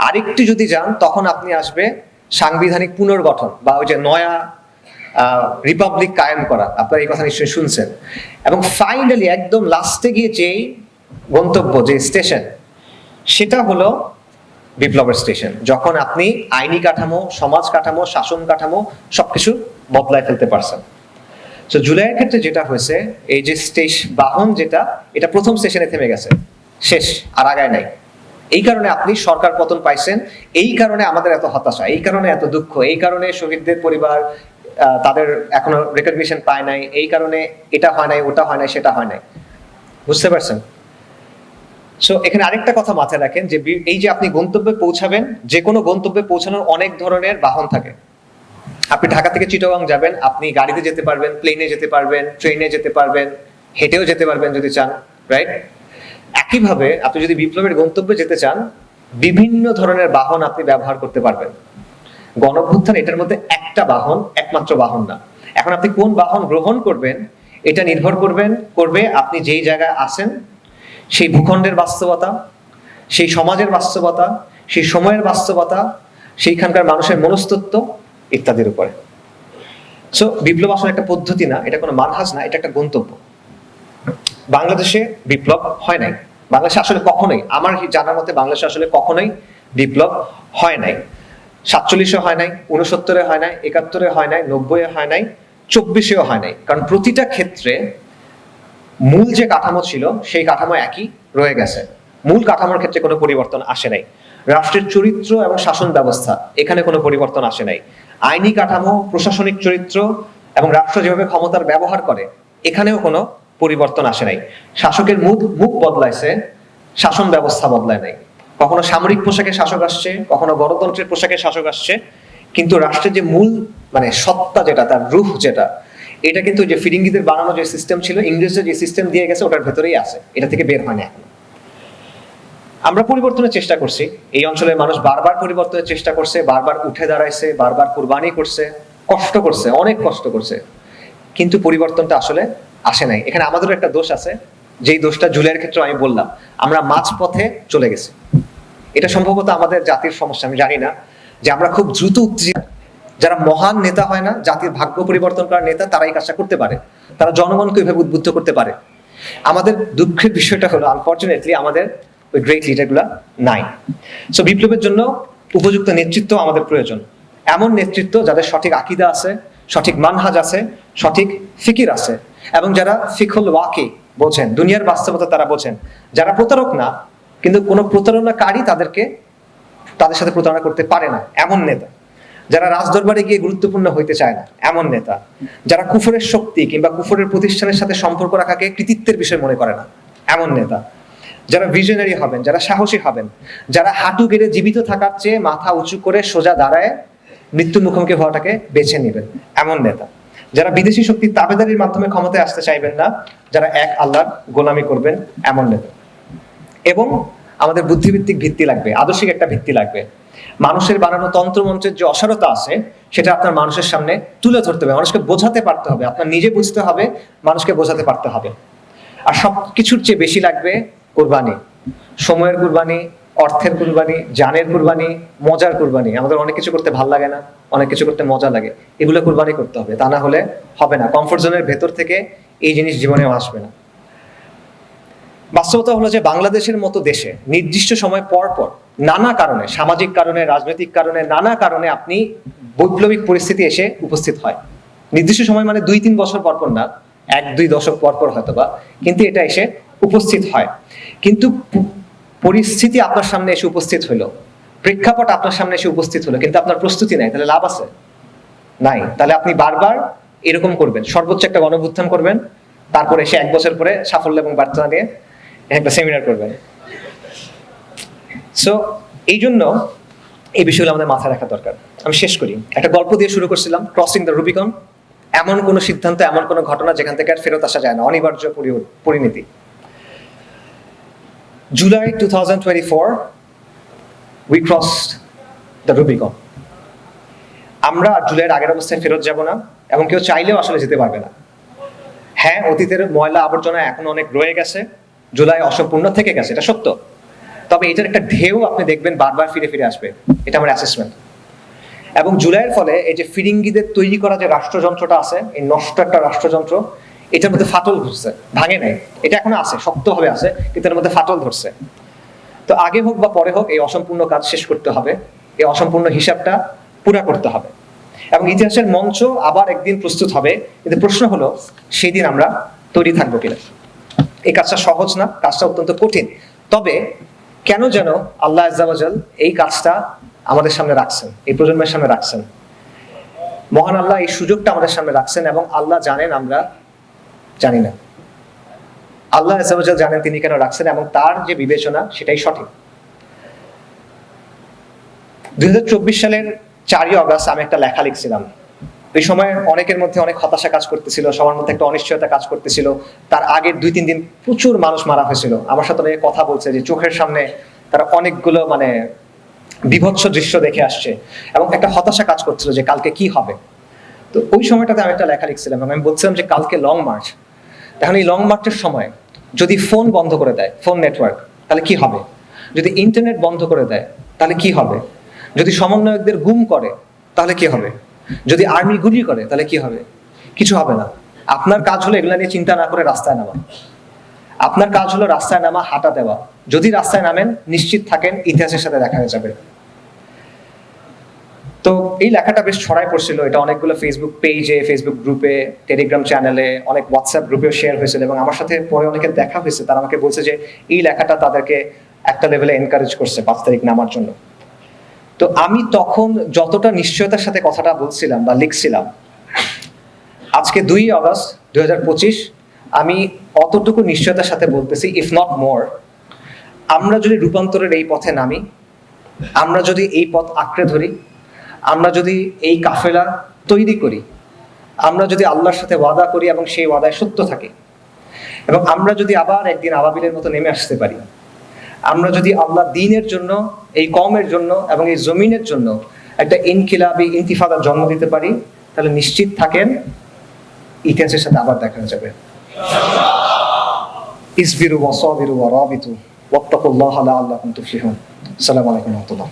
আরেকটু যদি যান, তখন আপনি আসবে সাংবিধানিক পুনর্গঠন বা ওই যে নয়া রিপাবলিক কায়েম করা। আপনারা এই কথা নিশ্চয়ই শুনছেন। এবং ফাইনালি একদম লাস্টে গিয়ে যেই গন্তব্য, যে স্টেশন, সেটা হলো বিপ্লবের স্টেশন, যখন আপনি আইনি কাঠামো, সমাজ কাঠামো, শাসন কাঠামো সবকিছু বদলায় ফেলতে পারছেন। তো জুলাইয়ের ক্ষেত্রে যেটা হয়েছে, এই যে বাহন যেটা, এটা প্রথম স্টেশনে থেমে গেছে, শেষ, আর আগায় নাই। এই কারণে আপনি সরকার পতন পাইছেন, এই কারণে আমাদের এত হতাশা, এই কারণে এত দুঃখ, এই কারণে শহীদদের পরিবার তাদের এখনো রেকগনিশন পায় নাই, এই কারণে এটা হয় নাই, ওটা হয় নাই, সেটা হয় নাই। বুঝতে পারছেন? সো এখানে আরেকটা কথা মাথায় রাখেন, যে এই যে আপনি গন্তব্যে পৌঁছাবেন, যে কোনো গন্তব্যে পৌঁছানোর অনেক ধরনের বাহন থাকে। আপনি ঢাকা থেকে চিটাগং যাবেন, আপনি গাড়িতে যেতে পারবেন, প্লেনে যেতে পারবেন, ট্রেনে যেতে পারবেন, হেঁটেও যেতে পারবেন যদি চান, রাইট? একইভাবে আপনি যদি বিপ্লবের গন্তব্যে যেতে চান, বিভিন্ন ধরনের বাহন আপনি ব্যবহার করতে পারবেন। গণঅভ্যুত্থান এটার মধ্যে একটা বাহন, একমাত্র বাহন না। এখন আপনি কোন বাহন গ্রহণ করবেন, এটা নির্ভর করবে আপনি যেই জায়গায় আছেন, সেই ভূখণ্ডের বাস্তবতা, সেই সমাজের বাস্তবতা, সেই সময়ের বাস্তবতা, সেইখানকার মানুষের মনস্তত্ত্ব ইত্যাদির উপরে। সো বিপ্লব আসলে একটা পদ্ধতি না, এটা কোনো মানহাজ না, এটা একটা গন্তব্য। বাংলাদেশে বিপ্লব হয় নাই, বাংলাদেশে আসলে কখনোই, আমার জানার মতে বাংলাদেশে আসলে কখনোই বিপ্লব হয় নাই। 47-এ হয় নাই, 69-এ হয় নাই, 71-এ হয় নাই, 90-এ হয় নাই, 24-এও হয় নাই। কারণ প্রতিটা ক্ষেত্রে মূল যে কাঠামো ছিল, সেই কাঠামো একই রয়ে গেছে। মূল কাঠামোর ক্ষেত্রে কোনো পরিবর্তন আসে নাই। রাষ্ট্রের চরিত্র এবং শাসন ব্যবস্থা, এখানে কোনো পরিবর্তন আসে নাই। আইনি কাঠামো, প্রশাসনিক চরিত্র এবং রাষ্ট্র যেভাবে ক্ষমতার ব্যবহার করে, এখানেও কোনো পরিবর্তন আসে নাই। শাসকের মুখ বদলাইছে, শাসন ব্যবস্থা বদলায় নাই। কখনো সামরিক পোশাকে শাসক আসছে, কখনো গণতন্ত্রের পোশাকে শাসক আসছে, কিন্তু রাষ্ট্রের যে মূল মানে সত্তা যেটা, তার রূহ যেটা, এটা কিন্তু যে ফিরিঙ্গিদের বানানো যে সিস্টেম ছিল, ইংরেজরা যে সিস্টেম দিয়ে গেছে, ওটার ভেতরেই আছে, এটা থেকে বের হয় না এখন। আমরা পরিবর্তনের চেষ্টা করছি, এই অঞ্চলের মানুষ বারবার পরিবর্তনের চেষ্টা করছে, বারবার উঠে দাঁড়াইছে, বারবার কুরবানি করছে, কষ্ট করছে, অনেক কষ্ট করছে, কিন্তু পরিবর্তনটা আসলে আসে নাই। এখানে আমাদেরও একটা দোষ আছে, যেই দোষটা জুলাইয়ের ক্ষেত্রে আমি বললাম, আমরা মাঝপথে চলে গেছি। এটা সম্ভবত আমাদের জাতির সমস্যা, আমি জানি না, যে আমরা খুব দ্রুত উত্তেজিত। যারা মহান নেতা হয় না, জাতির ভাগ্য পরিবর্তন করার নেতা, তারা এই কাজটা করতে পারে, তারা জনগণকে ওইভাবে উদ্বুদ্ধ করতে পারে। আমাদের দুঃখের বিষয়টা হলো, আনফরচুনেটলি আমাদের ওই গ্রেট লিডারগুলা নাই। সো বিপ্লবের জন্য উপযুক্ত নেতৃত্ব আমাদের প্রয়োজন, এমন নেতৃত্ব যাদের সঠিক আকীদা আছে, সঠিক মানহাজ আছে, সঠিক ফিকির আছে, এবং যারা ফিকহুল ওয়াকি বোঝেন, দুনিয়ার বাস্তবতা তারা বোঝেন, যারা প্রতারক না, কিন্তু কোনো প্রতারণাকারী তাদের সাথে প্রতারণা করতে পারে না, এমন নেতা। যারা রাজদরবারে গিয়ে গুরুত্বপূর্ণ হইতে চায় না, এমন নেতা। যারা কুফরের শক্তি কিংবা কুফরের প্রতিষ্ঠানের সাথে সম্পর্ক রাখাকে কৃতিত্বের বিষয় মনে করে না, এমন নেতা। যারা ভিশনারি হবেন, যারা সাহসী হবেন, যারা হাঁটু গেড়ে জীবিত থাকার চেয়ে মাথা উঁচু করে সোজা দাঁড়ায় মৃত্যুর মুখোমুখি হওয়াটাকে বেছে নেবেন, এমন নেতা। যারা বিদেশি শক্তির তাবেদারির মাধ্যমে ক্ষমতায় আসতে চাইবেন না, যারা এক আল্লাহর গোলামি করবেন, এমন নেতা। এবং আমাদের বুদ্ধিভিত্তিক ভিত্তি লাগবে, আদর্শিক একটা ভিত্তি লাগবে। মানুষের বানানো তন্ত্রমন্ত্রের যে অসারতা আছে, সেটা আপনার মানুষের সামনে তুলে ধরতে হবে, মানুষকে বোঝাতে পারতে হবে, আপনার নিজে বুঝতে হবে, মানুষকে বোঝাতে পারতে হবে। আর সব কিছুর চেয়ে বেশি লাগবে কুরবানি, সময়ের কুরবানি, অর্থের কুরবানি, জানের কুরবানি, মজার কুরবানি। আমাদের অনেক কিছু করতে ভাল লাগে না, অনেক কিছু করতে মজা লাগে, এগুলো কুরবানি করতে হবে, তা না হলে হবে না। কমফোর্ট জোনের ভেতর থেকে এই জিনিস জীবনেও আসবে না। বাস্তবতা হলো যে বাংলাদেশের মতো দেশে নির্দিষ্ট সময় পর পর নানা কারণে, সামাজিক কারণে, রাজনৈতিক কারণে, নানা কারণে আপনি বৈপ্লবিক পরিস্থিতি এসে উপস্থিত হয়। নির্দিষ্ট সময় মানে 2-3 বছর পর পর না, 1-2 দশক পর পর হয়তোবা, কিন্তু এটা এসে উপস্থিত হয়। কিন্তু পরিস্থিতি আপনার সামনে এসে উপস্থিত হলো, প্রেক্ষাপট আপনার সামনে এসে উপস্থিত হলো, কিন্তু আপনার প্রস্তুতি নাই, তাহলে লাভ আছে? নাই। তাহলে আপনি বারবার এরকম করবেন, সর্বোচ্চ একটা গণঅভ্যুত্থান করবেন, তারপরে এসে 1 বছর পরে সাফল্য এবং ব্যর্থতা নিয়ে একটা সেমিনার করবেন। সো এই জন্য এই বিষয়গুলো আমাদের মাথায় রাখা দরকার। আমি শেষ করি, একটা গল্প দিয়ে শুরু করছিলাম, ক্রসিং দ্য রুবিকন। এমন কোনো সিদ্ধান্ত, এমন কোনো ঘটনা যেখান থেকে আর ফেরত আসা যায় না, অনিবার্য পরিণতি। July 2024 we crossed the Rubicon. আমরা আর জুলাইয়ের আগের অবস্থায় ফেরত যাব না, এবং কেউ চাইলেও আসলে যেতে পারবে না। হ্যাঁ, অতীতের ময়লা আবর্জনা এখন অনেক রয়ে গেছে, জুলাই অসম্পূর্ণ থেকে গেছে, এটা সত্য। তবে এটার একটা ঢেউ আপনি দেখবেন বারবার ফিরে ফিরে আসবে, এটা আমার অ্যাসেসমেন্ট। এবং জুলাইয়ের ফলে এই যে ফিরিঙ্গিদের তৈরি করা যে রাষ্ট্রযন্ত্রটা আছে, এই নষ্ট একটা রাষ্ট্রযন্ত্র, এটার মধ্যে ফাটল ধরছে, ভাঙে নাই, এটা এখনো আছে, শক্তভাবে আছে, কিন্তু এর মধ্যে ফাটল ধরছে। তো আগে হোক বা পরে হোক এই অসম্পূর্ণ কাজ শেষ করতে হবে, এই অসম্পূর্ণ হিসাবটা পুরা করতে হবে, এবং ইতিহাসের মঞ্চ আবার একদিন প্রস্তুত হবে। কিন্তু প্রশ্ন হলো সেই দিন আমরা তৈরি থাকবো কিনা। এই কাজটা সহজ না, কাজটা অত্যন্ত কঠিন। তবে কেন যেন আল্লাহ আজ্জা ওয়া জাল এই কাজটা আমাদের সামনে রাখছেন, এই প্রজন্মের সামনে রাখছেন। মহান আল্লাহ এই সুযোগটা আমাদের সামনে রাখছেন, এবং আল্লাহ জানেন, আমরা জানি না। আল্লাহ আজ্জা ওয়া জাল জানেন তিনি কেন রাখছেন, এবং তার যে বিবেচনা সেটাই সঠিক। 2024 সালের 4ই অগস্ট আমি একটা লেখা লিখছিলাম। ওই সময় অনেকের মধ্যে অনেক হতাশা কাজ করতেছিল, সবার মধ্যে একটা অনিশ্চয়তা কাজ করতেছিল। তার আগের 2-3 দিন প্রচুর মানুষ মারা হয়েছিল, আমার সাথে অনেকে কথা বলছে যে চোখের সামনে তারা অনেকগুলো বিভৎস দৃশ্য দেখে আসছে, এবং একটা হতাশা কাজ করছিল যে কালকে কি হবে। তো ওই সময়টাতে আমি একটা লেখা লিখছিলাম, এবং আমি বলছিলাম যে কালকে লং মার্চ। এখন এই লং মার্চের সময় যদি ফোন বন্ধ করে দেয়, ফোন নেটওয়ার্ক, তাহলে কি হবে? যদি ইন্টারনেট বন্ধ করে দেয় তাহলে কি হবে? যদি সমন্বয়কদের গুম করে তাহলে কি হবে? যদি আর্মি গুলি করে তাহলে কি হবে? কিছু হবে না। আপনার কাজ হলো এগুলা নিয়ে চিন্তা না করে রাস্তায় নামা। আপনার কাজ হলো রাস্তায় নামা, হাঁটা দেওয়া। যদি রাস্তায় নামেন, নিশ্চিত থাকেন ইতিহাসের সাথে দেখা হয়ে যাবে। তো এই লেখাটা বেশ ছড়াই পড়ছিল, এটা অনেকগুলো ফেসবুক পেজে, ফেসবুক গ্রুপে, টেলিগ্রাম চ্যানেলে, অনেক হোয়াটসঅ্যাপ গ্রুপেও শেয়ার হয়েছিল, এবং আমার সাথে পরে অনেকে দেখা হয়েছে, তারা আমাকে বলছে যে এই লেখাটা তাদেরকে একটা লেভেলে এনকারেজ করছে 5 তারিখ নামার জন্য। তো আমি তখন যতটা নিশ্চয়তার সাথে কথাটা বলছিলাম বা লিখছিলাম, আজকে 2 আগস্ট 2025 আমি অতটুকু নিশ্চয়তার সাথে বলতেছি, ইফ নট মোর, আমরা যদি রূপান্তরের এই পথে নামি, আমরা যদি এই পথ আঁকড়ে ধরি, আমরা যদি এই কাফেলা তৈরি করি, আমরা যদি আল্লাহর সাথে ওয়াদা করি এবং সেই ওয়াদায় সত্য থাকি, এবং আমরা যদি আবার একদিন আবাবিলের মতো নেমে আসতে পারি, আমরা যদি আল্লাহ দ্বীনের জন্য, এই কওমের জন্য এবং এই জমিনের জন্য একটা ইনকিলাবি ইন্তিফাদার জন্ম দিতে পারি, তাহলে নিশ্চিত থাকেন ইতিহাসের সাথে আবার দেখা যাবে। ইসবিরু ওয়া সাবিরু ওয়া রাবিতু ওয়াত্তাকুল্লাহা লাআল্লাকুম তুফলিহুন। আসসালামু আলাইকুম ওয়া রাহমাতুল্লাহ।